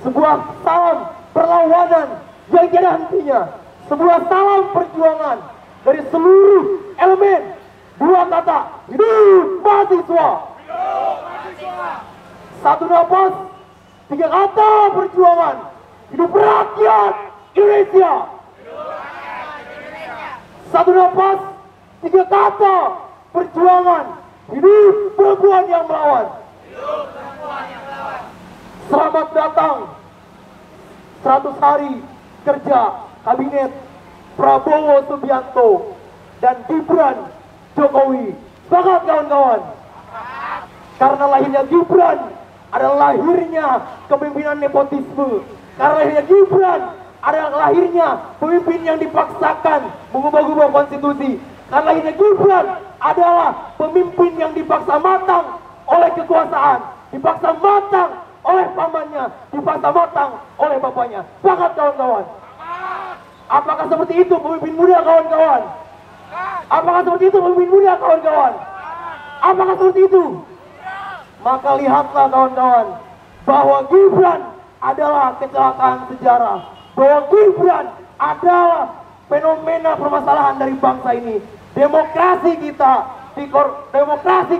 Sebuah salam perlawanan yang tiada hentinya. Sebuah salam perjuangan dari seluruh elemen. Dua kata, hidup mahasiswa. Satu nafas, tiga kata perjuangan. Hidup rakyat Indonesia. Satu nafas, tiga kata perjuangan. Hidup perempuan yang melawan. Selamat datang 100 hari kerja Kabinet Prabowo Subianto dan Gibran Jokowi. Semangat kawan-kawan. Karena lahirnya Gibran adalah lahirnya kepemimpinan nepotisme. Karena lahirnya Gibran adalah lahirnya pemimpin yang dipaksakan mengubah-ubah konstitusi. Karena lahirnya Gibran adalah pemimpin yang dipaksa matang oleh kekuasaan, dipaksa matang oleh pamannya, dipaksa matang oleh bapaknya. Semangat kawan-kawan. Apakah seperti itu pemimpin muda kawan-kawan? Apakah seperti itu pemimpin muda kawan-kawan? Apakah seperti itu? Maka lihatlah kawan-kawan bahwa Gibran adalah kecelakaan sejarah, bahwa Gibran adalah fenomena permasalahan dari bangsa ini. Demokrasi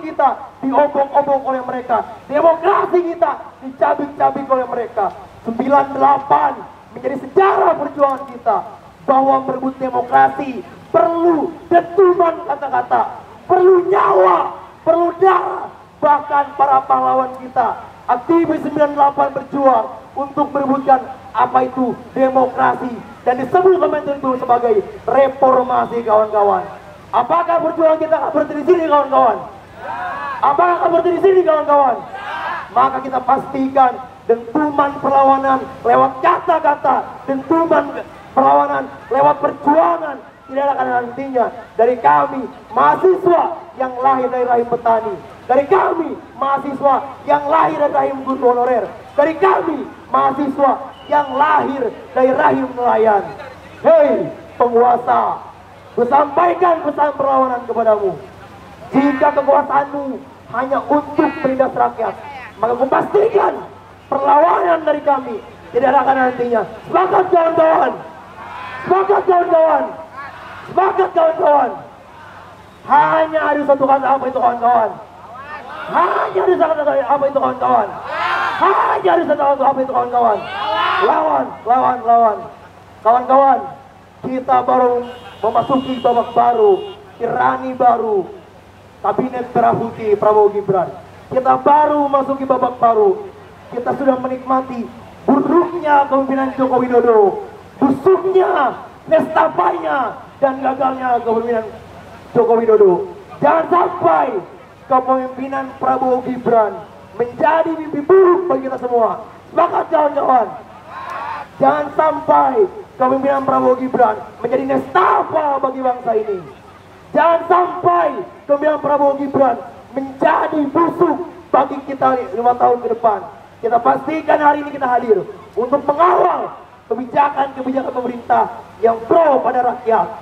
kita diobok-obok oleh mereka. Demokrasi kita dicabik-cabik oleh mereka. 98 menjadi sejarah perjuangan kita bahwa merebut demokrasi perlu dentuman kata-kata, perlu nyawa, perlu darah. Bahkan para pahlawan kita, aktivis 98 berjuang untuk merebutkan apa itu demokrasi dan disebut komentar itu sebagai reformasi kawan-kawan. Apakah perjuangan kita akan berhenti di sini kawan-kawan? Apakah akan berhenti di sini kawan-kawan? Maka kita pastikan dentuman perlawanan lewat kata-kata, dentuman perlawanan lewat perjuangan tidak akan ada hentinya. Dari kami mahasiswa yang lahir dari rahim petani, dari kami mahasiswa yang lahir dari rahim guru honorer, dari kami mahasiswa yang lahir dari rahim nelayan. Hei penguasa, kusampaikan pesan perlawanan kepadamu. Jika kekuasaanmu hanya untuk menindas rakyat, maka kupastikan perlawanan dari kami tidak akan nantinya. Sepakat kawan-kawan, sepakat kawan-kawan, sepakat kawan-kawan. Hanya ada satu kata, apa itu kawan-kawan? Hanya ada satu kata, apa itu kawan-kawan? Hanya ada satu kata, apa itu kawan-kawan? Lawan, lawan, lawan. Kawan-kawan, kita baru memasuki babak baru, tirani baru, kabinet merah putih Prabowo Gibran. Kita baru memasuki babak baru. Kita sudah menikmati buruknya kepemimpinan Joko Widodo, busuknya, nestapainya, dan gagalnya kepemimpinan Joko Widodo. Jangan sampai kepemimpinan Prabowo Gibran menjadi mimpi buruk bagi kita semua. Sepakat kawan-kawan. Jangan sampai kepemimpinan Prabowo Gibran menjadi nestapa bagi bangsa ini. Jangan sampai kepemimpinan Prabowo Gibran menjadi busuk bagi kita 5 tahun ke depan. Kita pastikan hari ini kita hadir untuk mengawal kebijakan-kebijakan pemerintah yang pro pada rakyat.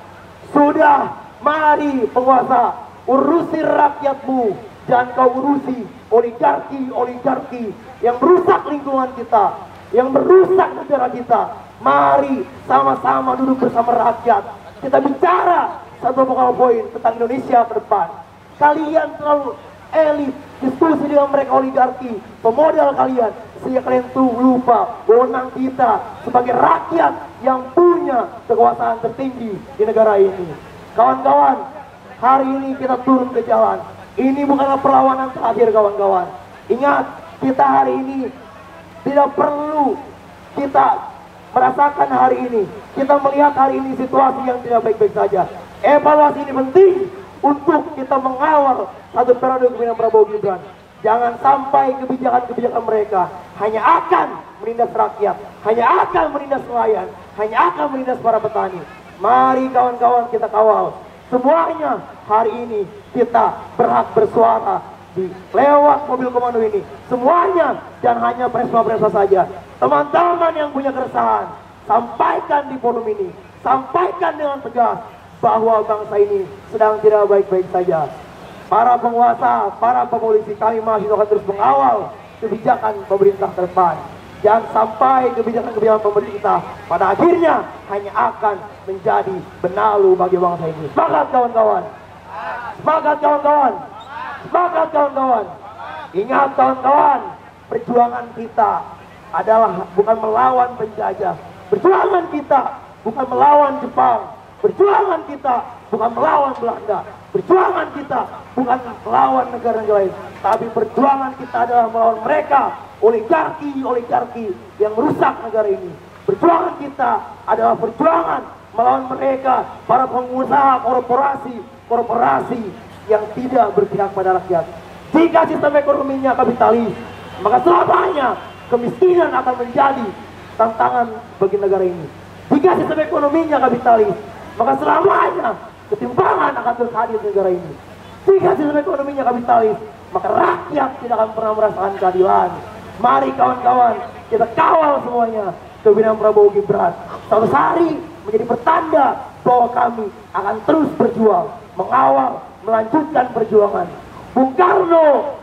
Sudah, mari penguasa, urusi rakyatmu, jangan kau urusi oligarki-oligarki yang merusak lingkungan kita, yang merusak negara kita. Mari sama-sama duduk bersama rakyat. Kita bicara satu poin tentang Indonesia ke depan. Kalian terlalu elit diskusi dengan mereka oligarki, pemodal kalian, sehingga kalian tuh lupa wewenang kita sebagai rakyat yang punya kekuasaan tertinggi di negara ini. Kawan-kawan, hari ini kita turun ke jalan. Ini bukanlah perlawanan terakhir kawan-kawan. Ingat, kita hari ini tidak perlu kita merasakan hari ini. Kita melihat hari ini situasi yang tidak baik-baik saja. Evaluasi ini penting untuk kita mengawal satu periode kepemimpinan Prabowo Gibran. Jangan sampai kebijakan-kebijakan mereka hanya akan menindas rakyat, hanya akan menindas nelayan, hanya akan menindas para petani. Mari kawan-kawan kita kawal. Semuanya hari ini kita berhak bersuara di lewat mobil komando ini. Semuanya, dan hanya presma-presma saja. Teman-teman yang punya keresahan, sampaikan di forum ini. Sampaikan dengan tegas bahwa bangsa ini sedang tidak baik-baik saja. Para penguasa, para polisi, kami masih akan terus mengawal kebijakan pemerintah ke depan. Jangan sampai kebijakan-kebijakan pemerintah pada akhirnya hanya akan menjadi benalu bagi bangsa ini. Semangat kawan-kawan. Semangat kawan-kawan. Semangat kawan-kawan. Ingat kawan-kawan, perjuangan kita adalah bukan melawan penjajah. Perjuangan kita bukan melawan Jepang. Perjuangan kita bukan melawan Belanda. Perjuangan kita bukan melawan negara-negara lain. Tapi perjuangan kita adalah melawan mereka, oligarki-oligarki yang merusak negara ini. Perjuangan kita adalah perjuangan melawan mereka, para pengusaha korporasi yang tidak berpihak pada rakyat. Jika sistem ekonominya kapitalis, maka selamanya kemiskinan akan menjadi tantangan bagi negara ini. Jika sistem ekonominya kapitalis, maka selamanya ketimpangan akan terus hadir di negara ini. Jika sistem ekonominya kapitalis, maka rakyat tidak akan pernah merasakan keadilan. Mari kawan-kawan, kita kawal semuanya kepemimpinan Prabowo Gibran. Suatu hari menjadi pertanda bahwa kami akan terus berjuang, mengawal, melanjutkan perjuangan. Bung Karno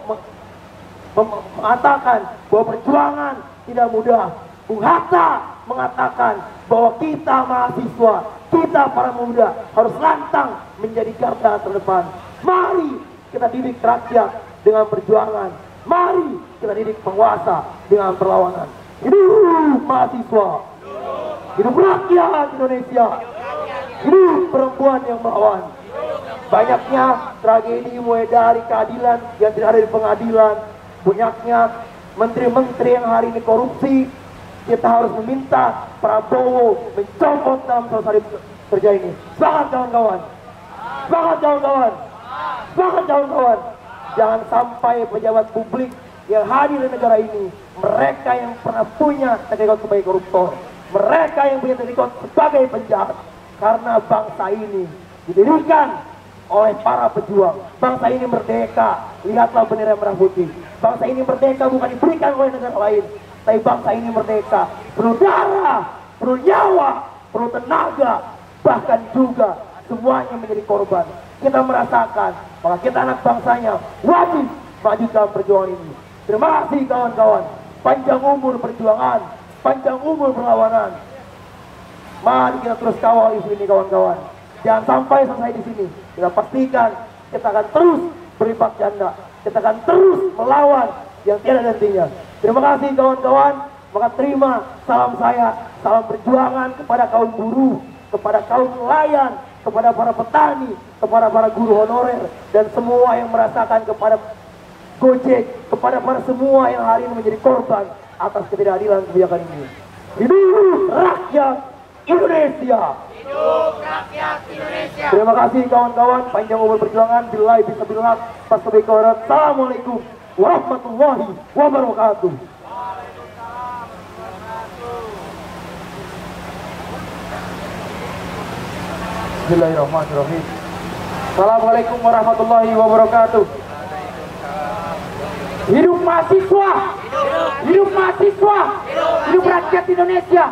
mengatakan bahwa perjuangan tidak mudah. Bung Hatta mengatakan bahwa kita mahasiswa, kita para pemuda harus lantang menjadi garda terdepan. Mari kita didik rakyat dengan perjuangan. Mari kita didik penguasa dengan perlawanan. Hidup mahasiswa, hidup rakyat Indonesia, hidup perempuan yang melawan. Banyaknya tragedi mulai dari keadilan yang tidak ada di pengadilan, banyaknya menteri-menteri yang hari ini korupsi. Kita harus meminta Prabowo mencopot dalam selesai kerja ini. Semangat kawan-kawan, semangat kawan-kawan, semangat kawan-kawan. Jangan sampai pejabat publik yang hadir di negara ini, mereka yang pernah punya track sebagai koruptor, mereka yang punya track sebagai penjahat, karena bangsa ini didirikan oleh para pejuang. Bangsa ini merdeka, lihatlah bendera merah putih. Bangsa ini merdeka bukan diberikan oleh negara lain, tapi bangsa ini merdeka perlu darah, perlu nyawa, perlu tenaga, bahkan juga semuanya menjadi korban. Kita merasakan bahwa kita anak bangsanya wajib maju dalam perjuangan ini. Terima kasih kawan-kawan. Panjang umur perjuangan, panjang umur perlawanan. Mari kita terus kawal isu ini kawan-kawan. Jangan sampai selesai di sini. Kita pastikan kita akan terus berlipat ganda. Kita akan terus melawan yang tiada hentinya. Terima kasih kawan-kawan. Maka terima salam saya, salam perjuangan kepada kaum buruh, kepada kaum nelayan, kepada para petani, kepada para guru honorer, dan semua yang merasakan kepada Gojek, kepada para semua yang hari ini menjadi korban atas ketidakadilan kebijakan ini. Hidup rakyat Indonesia! Hidup rakyat Indonesia! Terima kasih kawan-kawan, panjang umur perjuangan, billahi fisabilillah, Assalamualaikum warahmatullahi wabarakatuh. Bismillahirrahmanirrahim. Assalamualaikum warahmatullahi wabarakatuh. Hidup mahasiswa, hidup mahasiswa, hidup rakyat Indonesia.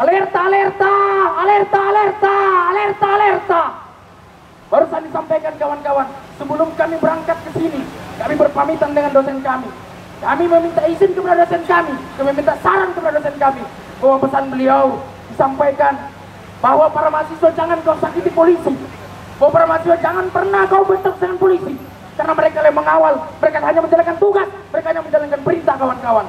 Alerta, alerta, alerta, alerta, alerta, alerta. Barusan disampaikan kawan-kawan, sebelum kami berangkat ke sini, kami berpamitan dengan dosen kami. Kami meminta izin kepada dosen kami meminta saran kepada dosen kami, bahwa pesan beliau disampaikan bahwa para mahasiswa jangan kau sakiti polisi, bahwa para mahasiswa jangan pernah kau bentak dengan polisi, karena mereka yang mengawal, mereka hanya menjalankan tugas, mereka hanya menjalankan perintah kawan-kawan.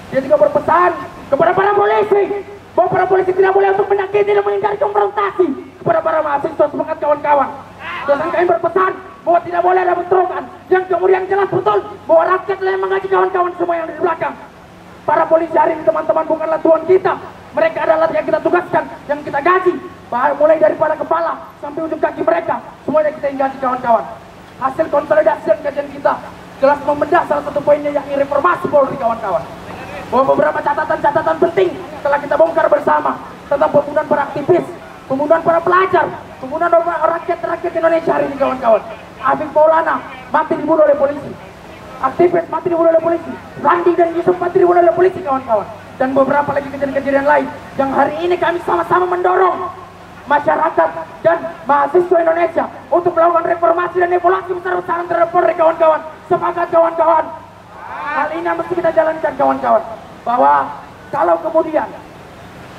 Dia juga berpesan kepada para polisi, bahwa para polisi tidak boleh untuk menyakiti dan menghindari konfrontasi kepada para mahasiswa. Semangat kawan-kawan. Dosen kami berpesan bahwa tidak boleh ada bentrokan, yang kemudian jelas betul bahwa rakyat yang mengaji kawan-kawan semua yang ada di belakang. Para polisi hari ini teman-teman bukanlah tuan kita, mereka adalah yang kita tugaskan, yang kita gaji, mulai daripada kepala sampai ujung kaki mereka, semuanya kita yang gaji kawan-kawan. Hasil konsolidasi dan kajian kita jelas membedah salah satu poinnya, yakni reformasi Polri kawan-kawan. Bahwa beberapa catatan-catatan penting telah kita bongkar bersama tentang pembunuhan para aktivis, pembunuhan para pelajar, pembunuhan rakyat Indonesia hari ini kawan-kawan. Afif Maulana mati dibunuh oleh polisi, aktivis mati dibunuh oleh polisi, Randi dan Yusuf mati dibunuh oleh polisi kawan-kawan, dan beberapa lagi kejadian-kejadian lain yang hari ini kami sama-sama mendorong masyarakat dan mahasiswa Indonesia untuk melakukan reformasi dan evaluasi besar-besaran terhadap Polri kawan-kawan. Sepakat kawan-kawan. Hal ini yang mesti kita jalankan kawan-kawan. Bahwa kalau kemudian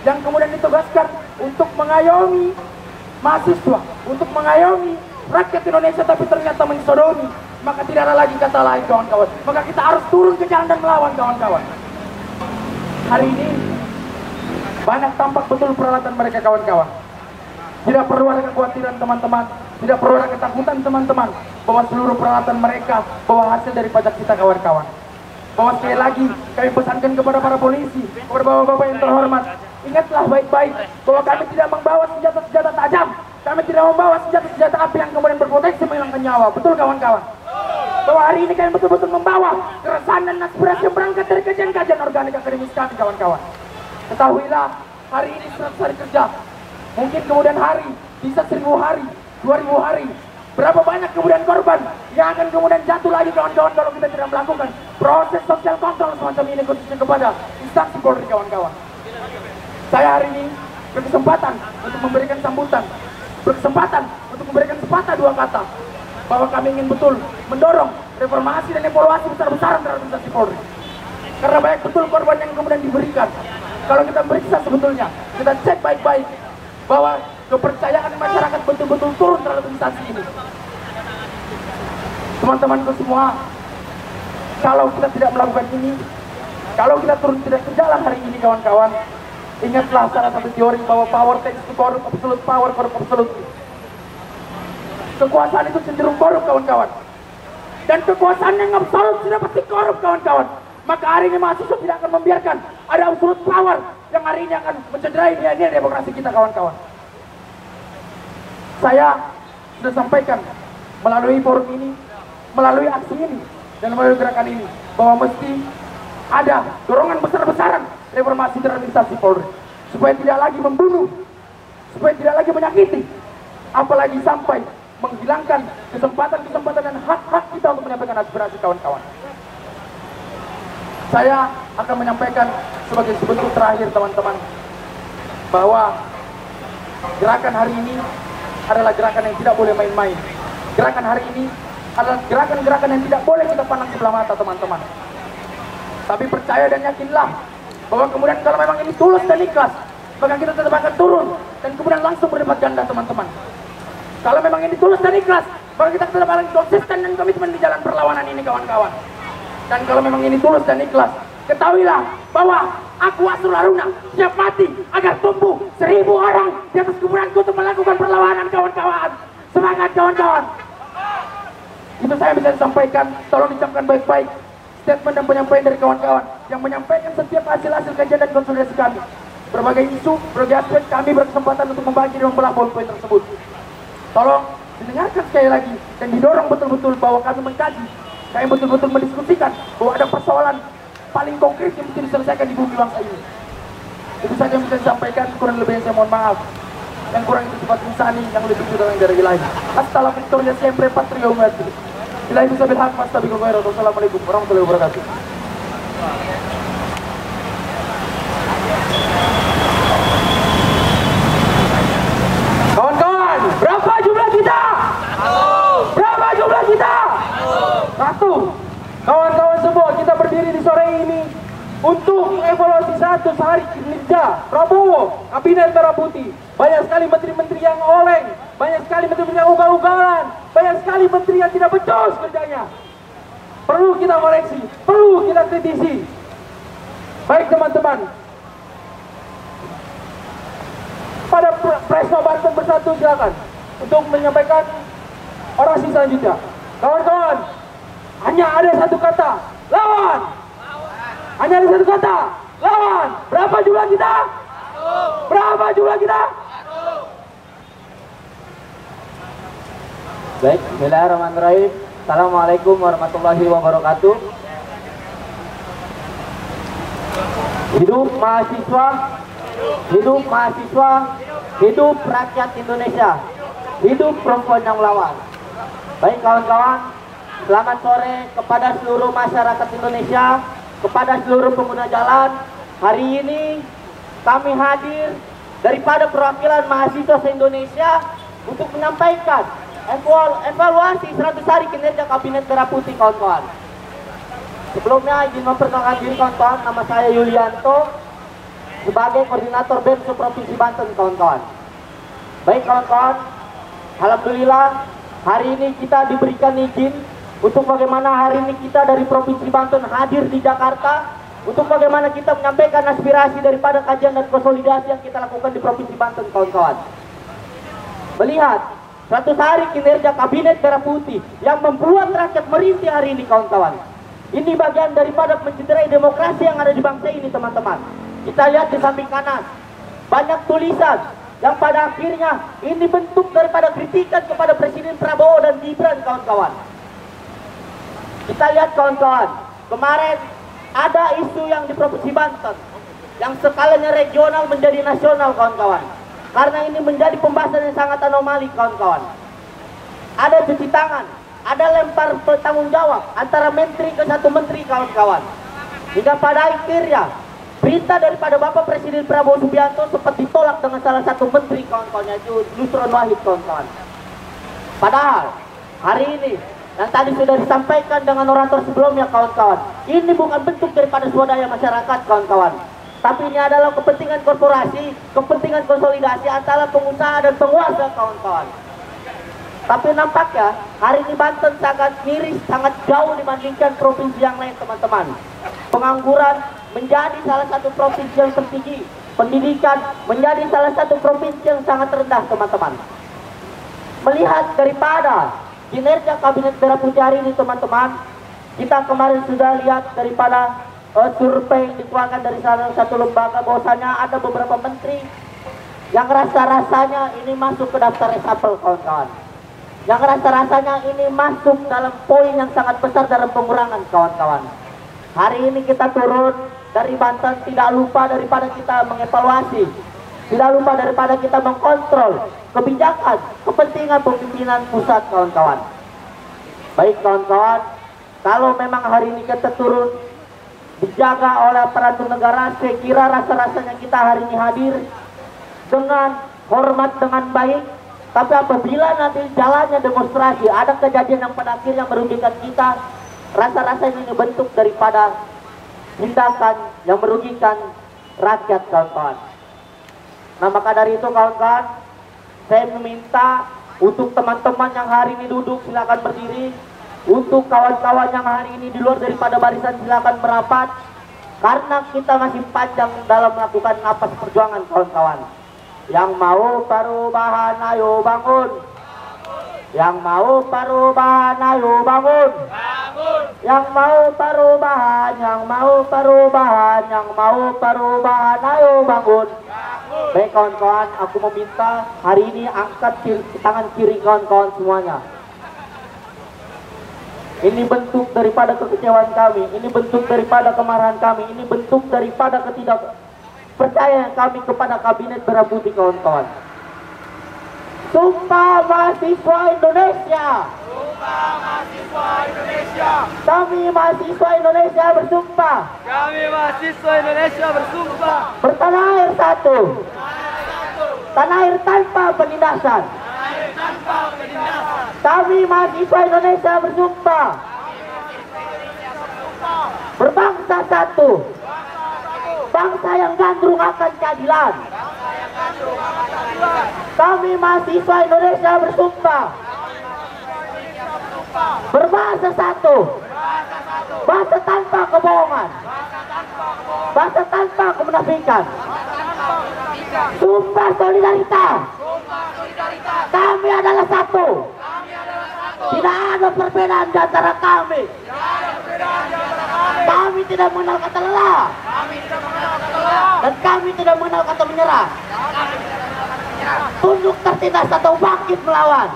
yang kemudian ditugaskan untuk mengayomi mahasiswa, untuk mengayomi rakyat Indonesia tapi ternyata mensodomi, maka tidak ada lagi kata lain kawan-kawan. Maka kita harus turun ke jalan dan melawan kawan-kawan. Hari ini banyak tampak betul peralatan mereka kawan-kawan. Tidak perlu ada kekhawatiran teman-teman, tidak perlu ada ketakutan teman-teman, bahwa seluruh peralatan mereka bawa hasil dari pajak kita kawan-kawan. Bahwa sekali lagi kami pesankan kepada para polisi, kepada bapak-bapak yang terhormat, ingatlah baik-baik bahwa kami tidak membawa senjata-senjata tajam, kami tidak membawa senjata-senjata api yang kemudian berpotensi menghilangkan nyawa. Betul kawan-kawan? Bahwa hari ini kami betul-betul membawa keresahan dan aspirasi yang berangkat dari kajian-kajian organik akademis kami kawan-kawan. Ketahuilah, hari ini 100 hari kerja, mungkin kemudian hari bisa 1000 hari, 2000 hari. Berapa banyak kemudian korban yang akan kemudian jatuh lagi kawan-kawan kalau kita tidak melakukan proses sosial kontrol semacam ini khususnya kepada instansi Polri kawan-kawan. Saya hari ini berkesempatan untuk memberikan sambutan, berkesempatan untuk memberikan sepatah dua kata bahwa kami ingin betul mendorong reformasi dan evaluasi besar-besaran terhadap instansi Polri. Karena banyak betul korban yang kemudian diberikan. Kalau kita periksa sebetulnya, kita cek baik-baik bahwa kepercayaan masyarakat betul-betul turun terhadap instansi ini. Teman-temanku semua, kalau kita tidak melakukan ini, kalau kita turun tidak ke jalan hari ini kawan-kawan, ingatlah salah satu teori bahwa power tends to corrupt, absolute power corrupt absolute. Kekuasaan itu cenderung korup kawan-kawan, dan kekuasaan yang absolut sudah pasti korup kawan-kawan. Maka hari ini mahasiswa tidak akan membiarkan ada absolute power yang hari ini akan mencederai nilai-nilai demokrasi kita kawan-kawan. Saya sudah sampaikan melalui forum ini, melalui aksi ini, dan melalui gerakan ini, bahwa mesti ada dorongan besar-besaran reformasi terhadap instansi Polri, supaya tidak lagi membunuh, supaya tidak lagi menyakiti, apalagi sampai menghilangkan kesempatan-kesempatan dan hak-hak kita untuk menyampaikan aspirasi kawan-kawan. Saya akan menyampaikan sebagai bentuk terakhir teman-teman, bahwa gerakan hari ini adalah gerakan yang tidak boleh main-main. Gerakan hari ini adalah gerakan-gerakan yang tidak boleh kita pandang sebelah mata, teman-teman. Tapi percaya dan yakinlah bahwa kemudian kalau memang ini tulus dan ikhlas, maka kita tetap akan turun dan kemudian langsung berlipat ganda, teman-teman. Kalau memang ini tulus dan ikhlas, maka kita tetap akan konsisten dan komitmen di jalan perlawanan ini, kawan-kawan. Dan kalau memang ini tulus dan ikhlas, ketahuilah bahwa aku Asrul Haruna siap mati agar tumbuh 1000 orang di atas kuburanku untuk melakukan perlawanan, kawan-kawan. Semangat, kawan-kawan. Itu saya bisa sampaikan. Tolong dicamkan baik-baik statement dan penyampaian dari kawan-kawan yang menyampaikan setiap hasil-hasil kajian dan konsolidasi kami. Berbagai isu, berbagai aspek kami berkesempatan untuk membagi dan membelah poin-poin tersebut. Tolong didengarkan sekali lagi dan didorong betul-betul bahwa kami mengkaji, kami betul-betul mendiskusikan bahwa ada persoalan paling konkret yang mesti diselesaikan di bumi bangsa ini. Itu saja yang bisa disampaikan. Kurang lebihnya saya mohon maaf. Yang kurang itu sifat insani, yang lebih itu dalam dari ilahi. Hasta la victoria siempre patria humilde. Ilahi bisa bilhaq fastabiqul khairat. Wassalamualaikum warahmatullahi wabarakatuh. Kawan-kawan, berapa jumlah kita? Berapa jumlah kita? 1. Kawan-kawan semua, kita berdiri di sore ini untuk mengevaluasi 100 hari kinerja Prabowo, Kabinet Merah Putih. Banyak sekali menteri-menteri yang oleng, banyak sekali menteri yang ugal-ugalan, banyak sekali menteri yang tidak becus kerjanya. Perlu kita koreksi, perlu kita kritisi. Baik teman-teman, pada Presma Banten Bersatu silakan untuk menyampaikan orasi selanjutnya. Kawan-kawan, hanya ada satu kata, lawan. Hanya ada satu kata, lawan. Berapa jumlah kita? Berapa jumlah kita? Baik, bismillahirrahmanirrahim. Assalamualaikum warahmatullahi wabarakatuh. Hidup mahasiswa, hidup mahasiswa, hidup rakyat Indonesia, hidup perempuan yang melawan. Baik kawan-kawan, selamat sore kepada seluruh masyarakat Indonesia, kepada seluruh pengguna jalan. Hari ini kami hadir daripada perwakilan mahasiswa se-Indonesia untuk menyampaikan evaluasi 100 hari kinerja Kabinet Merah Putih, kawan-kawan. Sebelumnya izin memperkenalkan diri, kawan-kawan. Nama saya Yulianto sebagai koordinator BEM Provinsi Banten, kawan-kawan. Baik kawan-kawan, alhamdulillah hari ini kita diberikan izin untuk bagaimana hari ini kita dari Provinsi Banten hadir di Jakarta untuk bagaimana kita menyampaikan aspirasi daripada kajian dan konsolidasi yang kita lakukan di Provinsi Banten, kawan-kawan. Melihat 100 hari kinerja Kabinet Merah Putih yang membuat rakyat merintih hari ini, kawan-kawan. Ini bagian daripada mencederai demokrasi yang ada di bangsa ini, teman-teman. Kita lihat di samping kanan, banyak tulisan yang pada akhirnya ini bentuk daripada kritikan kepada Presiden Prabowo dan Gibran, kawan-kawan. Kita lihat, kawan-kawan, kemarin ada isu yang di Provinsi Banten yang skalanya regional menjadi nasional, kawan-kawan. Karena ini menjadi pembahasan yang sangat anomali, kawan-kawan. Ada cuci tangan, ada lempar tanggung jawab antara menteri ke satu menteri, kawan-kawan. Hingga pada akhirnya perintah daripada Bapak Presiden Prabowo Subianto sempat ditolak dengan salah satu menteri, kawan-kawannya, itu Nusron Wahid, kawan-kawan. Padahal hari ini yang tadi sudah disampaikan dengan orator sebelumnya, kawan-kawan, ini bukan bentuk daripada swadaya masyarakat, kawan-kawan. Tapi ini adalah kepentingan korporasi, kepentingan konsolidasi antara pengusaha dan penguasa, kawan-kawan. Tapi nampaknya hari ini Banten sangat miris, sangat jauh dibandingkan provinsi yang lain, teman-teman. Pengangguran menjadi salah satu provinsi yang tertinggi, pendidikan menjadi salah satu provinsi yang sangat rendah, teman-teman. Melihat daripada kinerja Kabinet Merah Putih hari ini, teman-teman, kita kemarin sudah lihat daripada survei yang dikeluarkan dari salah satu lembaga bahwasanya ada beberapa menteri yang rasa-rasanya ini masuk ke daftar reshuffle, kawan-kawan. Yang rasa-rasanya ini masuk dalam poin yang sangat besar dalam pengurangan, kawan-kawan. Hari ini kita turun dari Banten, tidak lupa daripada kita mengevaluasi, tidak lupa daripada kita mengkontrol kebijakan, kepentingan pemimpinan pusat, kawan-kawan. Baik kawan-kawan, kalau memang hari ini kita turun dijaga oleh aparatur negara, saya kira rasa-rasanya kita hari ini hadir dengan hormat, dengan baik, Tapi apabila nanti jalannya demonstrasi ada kejadian yang pada akhirnya merugikan kita, rasa-rasa ini bentuk daripada tindakan yang merugikan rakyat, kawan-kawan. Nah, maka dari itu kawan-kawan, saya meminta untuk teman-teman yang hari ini duduk silakan berdiri. Untuk kawan-kawan yang hari ini di luar daripada barisan silakan merapat. Karena kita masih panjang dalam melakukan napas perjuangan, kawan-kawan. Yang mau perubahan ayo bangun. Yang mau perubahan ayo bangun. Yang mau perubahan, yang mau perubahan, yang mau perubahan ayo bangun. Baik kawan-kawan, aku meminta hari ini angkat tangan kiri kawan-kawan semuanya. Ini bentuk daripada kekecewaan kami, ini bentuk daripada kemarahan kami, ini bentuk daripada ketidakpercayaan kami kepada kabinet merah putih, kawan-kawan. Sumpah mahasiswa Indonesia. Sumpah mahasiswa Indonesia. Kami mahasiswa Indonesia bersumpah. Kami mahasiswa Indonesia bersumpah. Bertanah air satu. Tanah air tanpa penindasan. Tanpa penindasan. Kami mahasiswa Indonesia bersumpah. Berbangsa satu. Bangsa yang gandrung akan keadilan. Kami mahasiswa Indonesia bersumpah. Berbahasa satu. Bahasa tanpa kebohongan. Bahasa tanpa kemunafikan. Sumpah solidaritas. Kami adalah satu. Tidak ada perbedaan di antara kami. Kami tidak mengenal kata lelah. Dan kami tidak mengenal kata menyerah. Tunduk tertindas atau bangkit melawan.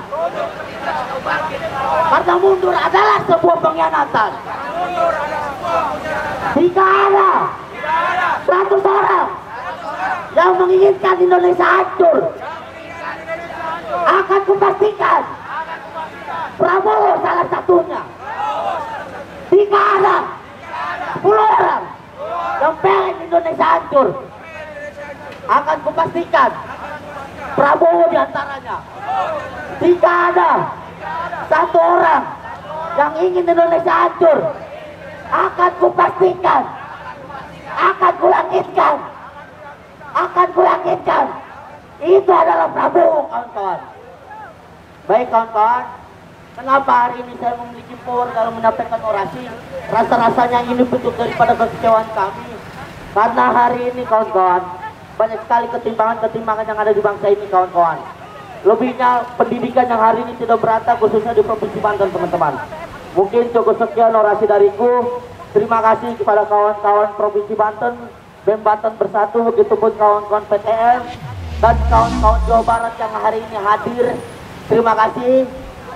Karena mundur adalah sebuah pengkhianatan. Jika ada 100 orang yang menginginkan Indonesia hancur, akan kupastikan Prabowo salah satunya. Jika ada 10 orang yang pengen Indonesia hancur, akan kupastikan Prabowo diantaranya. Jika ada 1 orang yang ingin Indonesia hancur, akan kupastikan, akan kulangitkan, itu adalah Prabowo, kawan-kawan. Baik kawan-kawan, kenapa hari ini saya memiliki power dalam menyampaikan orasi? Rasa-rasanya ini bentuk daripada kekecewaan kami. Karena hari ini kawan-kawan, banyak sekali ketimpangan-ketimpangan yang ada di bangsa ini, kawan-kawan. Lebihnya pendidikan yang hari ini tidak merata, khususnya di Provinsi Banten, teman-teman. Mungkin cukup sekian orasi dariku. Terima kasih kepada kawan-kawan Provinsi Banten, BEM Banten Bersatu, begitupun kawan-kawan PTM dan kawan-kawan Jawa Barat yang hari ini hadir. Terima kasih.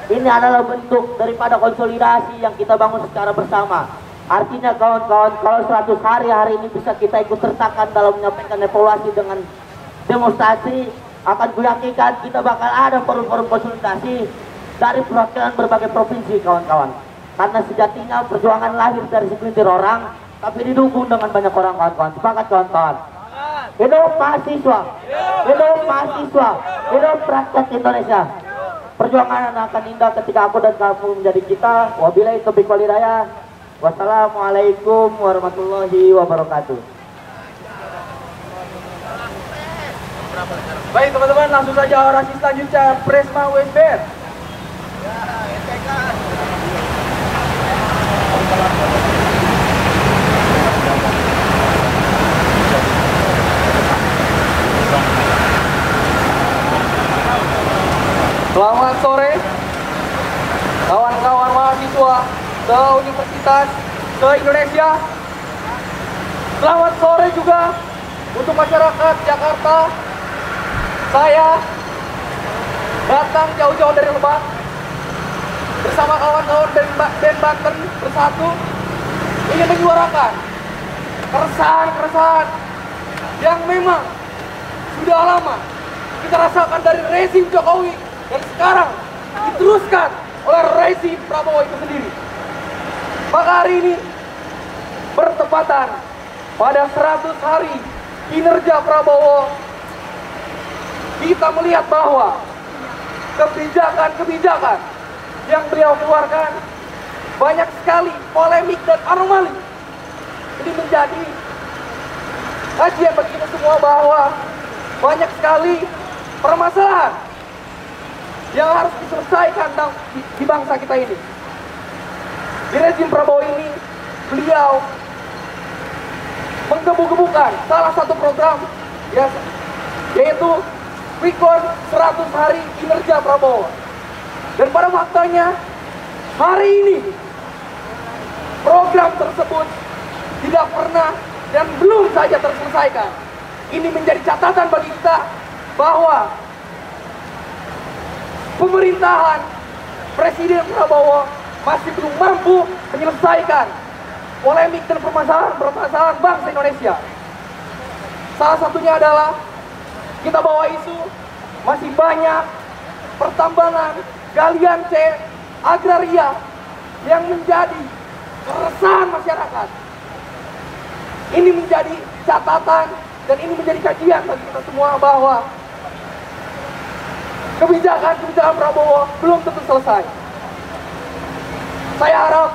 Ini adalah bentuk daripada konsolidasi yang kita bangun secara bersama. Artinya kawan-kawan, kalau 100 hari ini bisa kita ikut sertakan dalam menyampaikan evaluasi dengan demonstrasi, akan kuyakinkan kita bakal ada forum-forum konsolidasi dari perwakilan berbagai provinsi, kawan-kawan. Karena sejatinya perjuangan lahir dari segelintir orang, tapi didukung dengan banyak orang, kawan-kawan. Sepakat, kawan-kawan. Hidup mahasiswa, hidup mahasiswa, hidup rakyat Indonesia. Perjuangan akan indah ketika aku dan kamu menjadi kita. Wabillahi taufiq wal hidayah. Wassalamualaikum warahmatullahi wabarakatuh. Baik teman-teman, langsung saja orasi selanjutnya Presma USBR. Selamat sore kawan-kawan mahasiswa se-Universitas se-Indonesia. Selamat sore juga untuk masyarakat Jakarta. Saya datang jauh-jauh dari Lebak bersama kawan-kawan BEM Banten Bersatu ingin menyuarakan keresahan yang memang sudah lama kita rasakan dari rezim Jokowi dan sekarang diteruskan oleh rezim Prabowo itu sendiri. Maka hari ini bertepatan pada 100 hari kinerja Prabowo, kita melihat bahwa kebijakan-kebijakan yang beliau keluarkan banyak sekali polemik dan anomali. Ini menjadi kajian bagi kita semua bahwa banyak sekali permasalahan yang harus diselesaikan di bangsa kita ini. Di rezim Prabowo ini, beliau menggebu-gebukan salah satu program yaitu Quickcon 100 hari kinerja Prabowo. Dan pada faktanya hari ini program tersebut tidak pernah dan belum saja terselesaikan. Ini menjadi catatan bagi kita bahwa pemerintahan Presiden Prabowo masih belum mampu menyelesaikan polemik dan permasalahan bangsa Indonesia. Salah satunya adalah kita bawa isu masih banyak pertambangan, galian C, agraria yang menjadi keresahan masyarakat. Ini menjadi catatan dan ini menjadi kajian bagi kita semua bahwa kebijakan Prabowo belum tentu selesai. Saya harap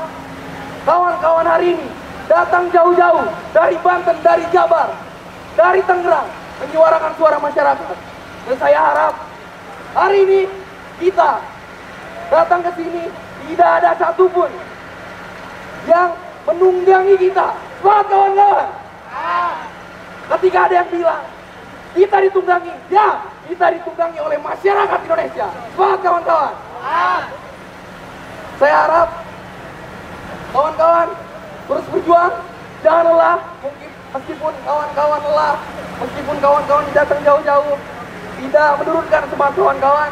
kawan-kawan hari ini datang jauh-jauh dari Banten, dari Jabar, dari Tangerang menyuarakan suara masyarakat. Dan saya harap hari ini kita datang ke sini tidak ada satupun yang menunggangi kita. Semangat kawan-kawan. Ketika ada yang bilang kita ditunggangi, ya kita ditunggangi oleh masyarakat Indonesia. Semangat kawan-kawan. Saya harap kawan-kawan terus berjuang, jangan lelah. Meskipun kawan-kawan lelah, meskipun kawan-kawan datang jauh-jauh, tidak menurunkan semangat kawan-kawan.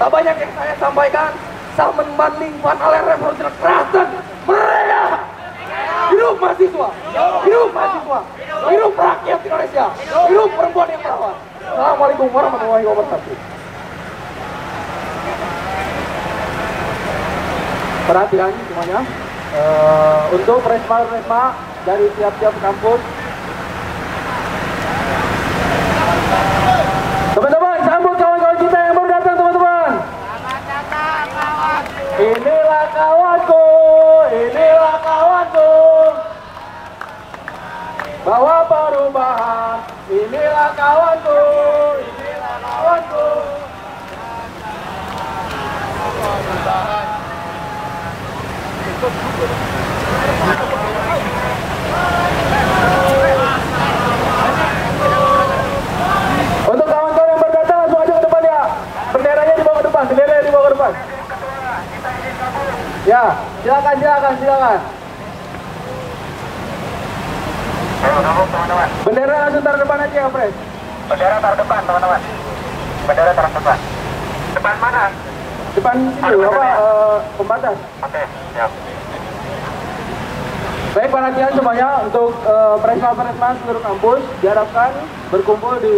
Tak banyak yang saya sampaikan. Samen banding van aller revolusi kerasan merdeka. Hidup mahasiswa, hidup mahasiswa, hidup rakyat Indonesia, hidup perempuan yang merawat. Assalamualaikum warahmatullahi wabarakatuh. Perhatian semuanya, untuk resma dari tiap-tiap kampus. Teman-teman, sambut kawan-kawan kita yang baru datang, teman-teman. Inilah kawanku, inilah kawanku. Bawa perubahan, inilah kawanku, inilah kawanku. Untuk kawan-kawan yang berdatang langsung aja ke depan ya. Benderanya dibawa ke depan, benderanya dibawa ke depan. Ya, silakan. Bendera langsung taruh depan aja ya, Pres. Bendera taruh depan, teman-teman. Bendera taruh depan. Depan mana? Depan sini, pembatas. Oke, siap. Baik, perhatian semuanya untuk presma seluruh kampus diharapkan berkumpul di